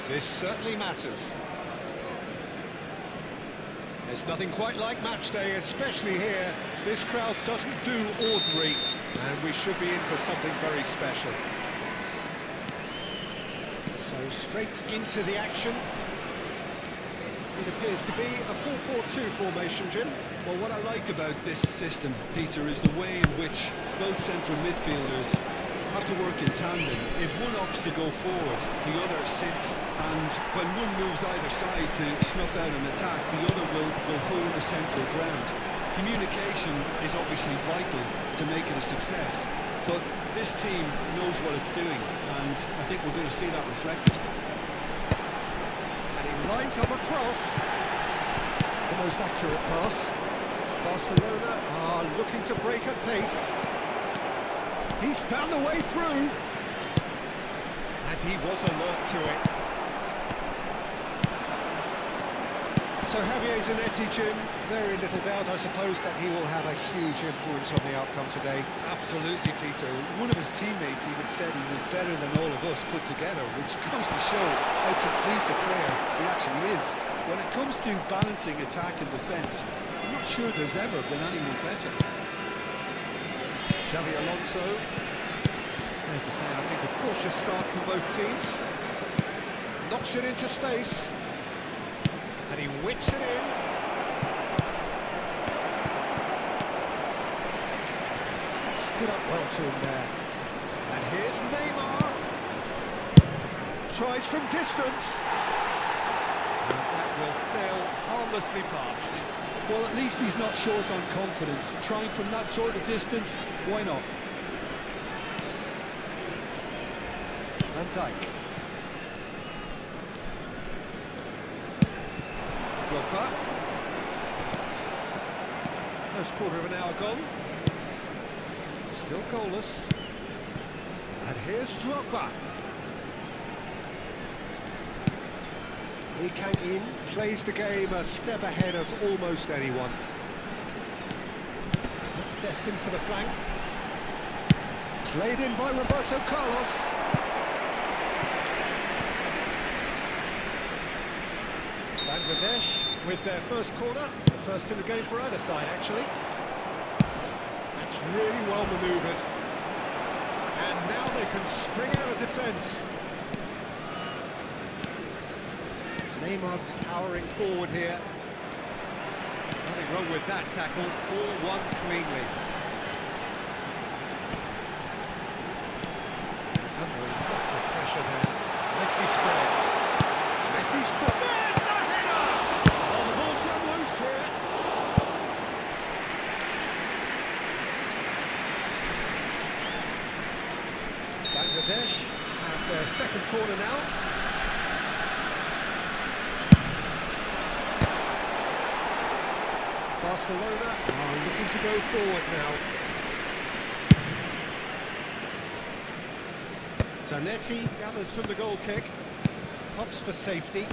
This certainly matters. There's nothing quite like match day, especially here. This crowd doesn't do ordinary, and we should be in for something very special. So straight into the action. It appears to be a 4-4-2 formation, Jim. Well, what I like about this system, Peter, is the way in which both central midfielders have to work in tandem. If one opts to go forward, the other sits, and when one moves either side to snuff out an attack, the other will hold the central ground. Communication is obviously vital to make it a success, but this team knows what it's doing, and I think we're going to see that reflected. And he lines up a cross. The most accurate pass. Barcelona are looking to break at pace. He's found a way through. And he was alert to it. So Javier Zanetti, Jim, very little doubt, I suppose, that he will have a huge influence on the outcome today. Absolutely, Peter. One of his teammates even said he was better than all of us put together, which goes to show how complete a player he actually is. When it comes to balancing attack and defence, I'm not sure there's ever been anyone better. Xavi Alonso. Fair to say, I think a cautious start from both teams. Knocks it into space. And he whips it in. Stood up well to him there. And here's Neymar. Tries from distance. And that will sail harmlessly past. Well, at least he's not short on confidence. Trying from that sort of distance, why not? Van Dijk. Drogba. First quarter of an hour gone. Still goalless. And here's Drogba. He came in, plays the game a step ahead of almost anyone. It's destined for the flank. Played in by Roberto Carlos. Bangladesh with their first corner, the first in the game for either side, actually. That's really well manoeuvred. And now they can spring out of defence. Neymar powering forward here. Nothing wrong with that tackle, all won cleanly. Under lots of pressure there. Nicely spread. Messi's cross. There's the header! Oh, the ball's run loose here. Bangladesh have their second corner now. Barcelona are looking to go forward now. Zanetti gathers from the goal kick, hops for safety.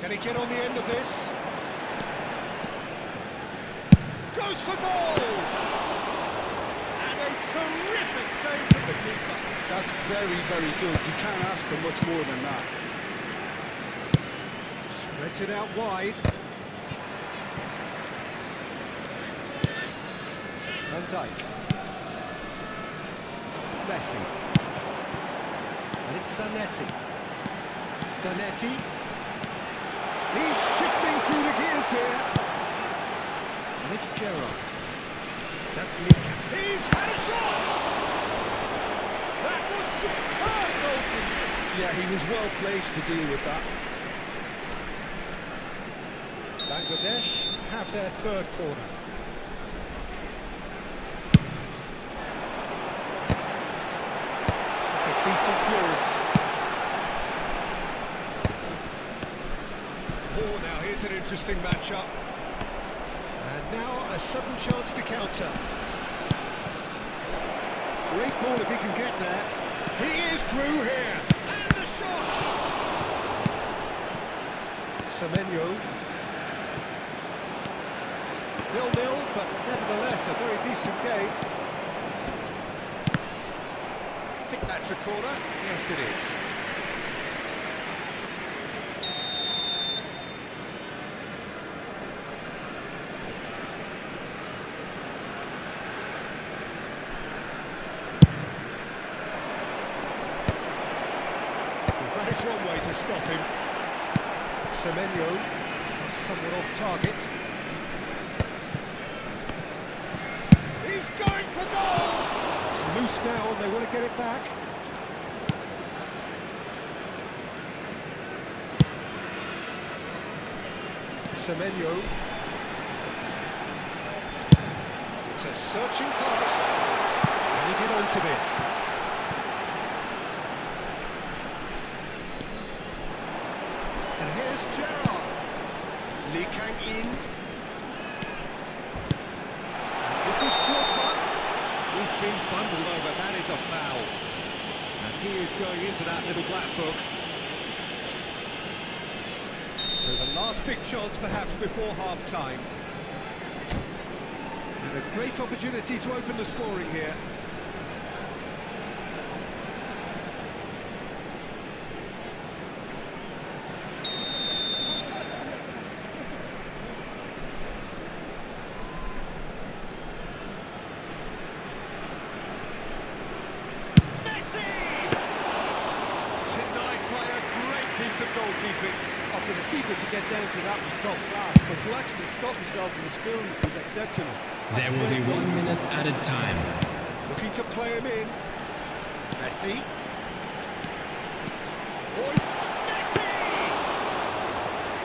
Can he get on the end of this? Goes for goal! And a terrific save from the keeper. That's very, very good. You can't ask for much more than that. Spreads it out wide. Van Dijk. Messi. And it's Zanetti. Zanetti. He's shifting through the gears here. And it's Gerrard. That's Lika. He's had a shot! That was superb goalkeeping. Yeah, he was well placed to deal with that. Bangladesh have their third corner. It's a decent clearance. Oh, now here's an interesting matchup. And now a sudden chance to counter. Great ball if he can get there. He is through here. And the shot! Semenyo. 0-0, but nevertheless a very decent game. I think that's a corner. Yes, it is. That is one way to stop him. Semenyo, somewhat off target. He's going for goal! It's loose now and they want to get it back. Semenyo. It's a searching pass. Can he get onto this? And here's Gerrard. Lee Kang-in. This is Drogba. He's been bundled over. That is a foul. And he is going into that little black book. So the last big chance perhaps before half-time. And a great opportunity to open the scoring here. Goalkeeping. For the keeper to get down to that was top class, but to actually stop himself from the spoon is exceptional. There will be 1 minute added time. Looking to play him in. Messi. Messi!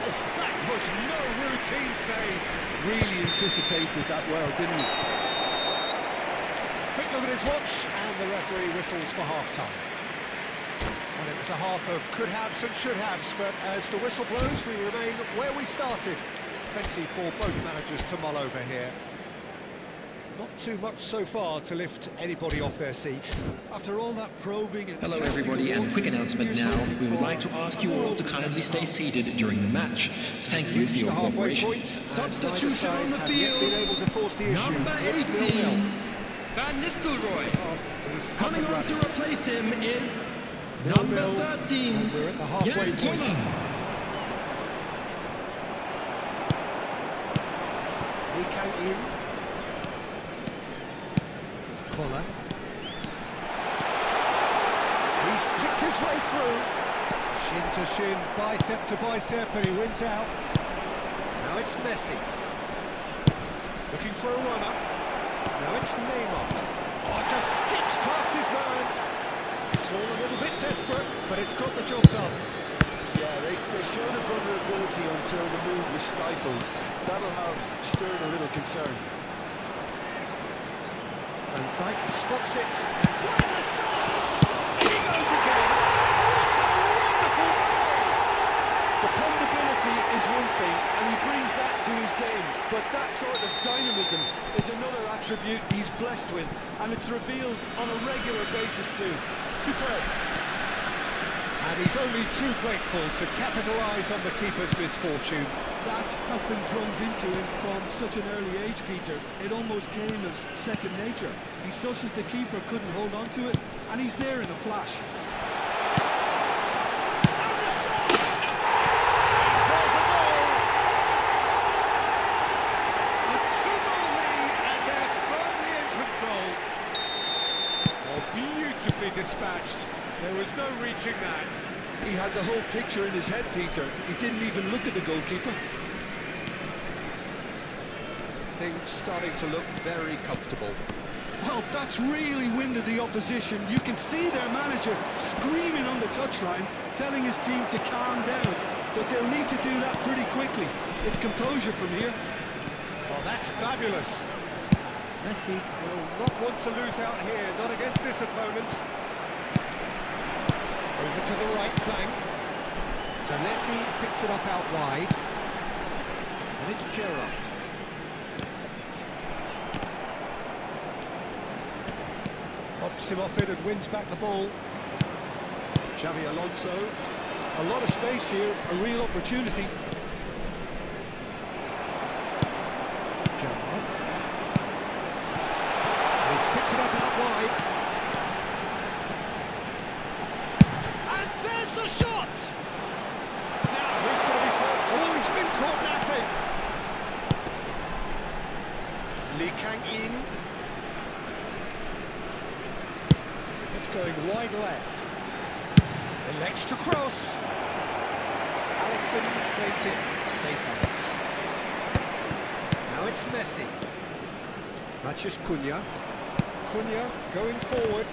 Oh, that was no routine save. Really anticipated that well, didn't he? Quick look at his watch, and the referee whistles for half-time. And it was a half of could-haves and should-haves, but as the whistle blows, we remain where we started. Plenty for both managers to mull over here. Not too much so far to lift anybody off their seat. After all that probing and Hello testing everybody, the and quick waters, announcement here's now. hoping We would for like to ask you a all to more kindly stay result. seated during the match. Thank you for Reached your the halfway cooperation. point, and neither Substitution side on the have yet been field. able to force the issue. Number It's 18, 0-0. Van Nistelrooy. He's Coming up and on to running. replace him is 0-0, number 13, and we're at the halfway Jan point. Koller. He came in. Koller. He's picked his way through. Shin to shin, bicep to bicep, and he wins out. Now it's Messi. Looking for a run-up. Now it's Neymar. Oh, just skips past his man. It's all a little bit desperate, but it's got the job done. Yeah, they showed a vulnerability until the move was stifled. That'll have stirred a little concern. And Dyke spots it and tries a shot. He goes again. What a wonderful goal! Dependability is one thing, and he brings that to his game. But that sort of dynamism is another attribute he's blessed with, and it's revealed on a regular basis too. Superb. And he's only too grateful to capitalise on the keeper's misfortune. That has been drummed into him from such an early age, Peter. It almost came as second nature. He susses the keeper couldn't hold on to it, and he's there in a flash. And the shot! There's a goal! A 2-0 lead, and they're firmly in control. Oh, beautifully dispatched. There was no reaching that. He had the whole picture in his head, Peter. He didn't even look at the goalkeeper. Things starting to look very comfortable. Well, that's really winded the opposition. You can see their manager screaming on the touchline, telling his team to calm down. But they'll need to do that pretty quickly. It's composure from here. Oh, that's fabulous. Messi will not want to lose out here, not against this opponent. Over to the right flank. Zanetti picks it up out wide. And it's Gerrard. Pops him off it and wins back the ball. Xavi Alonso. A lot of space here, a real opportunity. And wide left. Elects to cross. Alisson claims it safe hands. Now it's Messi. Matches Cunha. Cunha going forward.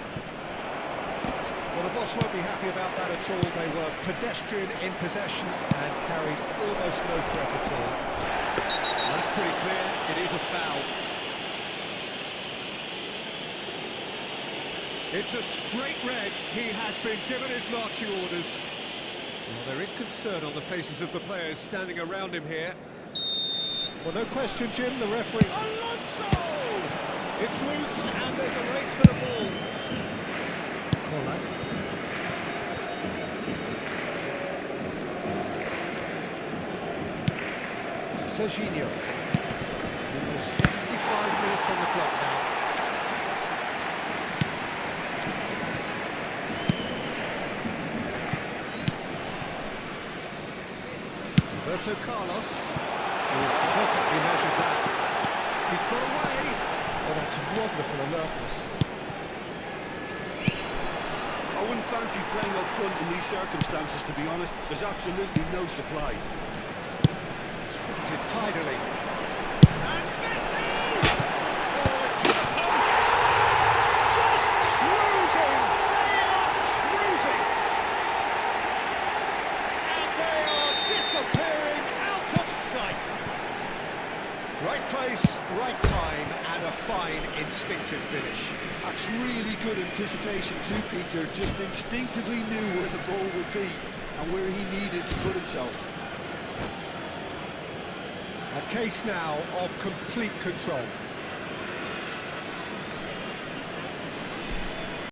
Well, the boss won't be happy about that at all. They were pedestrian in possession and carried almost no threat at all. That's pretty clear. It is a foul. It's a straight red. He has been given his marching orders. Well, there is concern on the faces of the players standing around him here. Well, no question, Jim, the referee... Alonso! It's loose, and there's a race for the ball. Kola. Serginho. Almost 75 minutes on the clock now. Roberto Carlos. Oh, perfectly measured that. He's got away. Oh, that's wonderful alertness. I wouldn't fancy playing up front in these circumstances, to be honest. There's absolutely no supply. Did tidily. And Messi! Oh, it's in the post! Just cruising! They are cruising! And they are disappearing out of sight! Right place, right time, and a fine instinctive finish. That's really good anticipation too, Peter. Just instinctively knew where the ball would be and where he needed to put himself. A case now of complete control.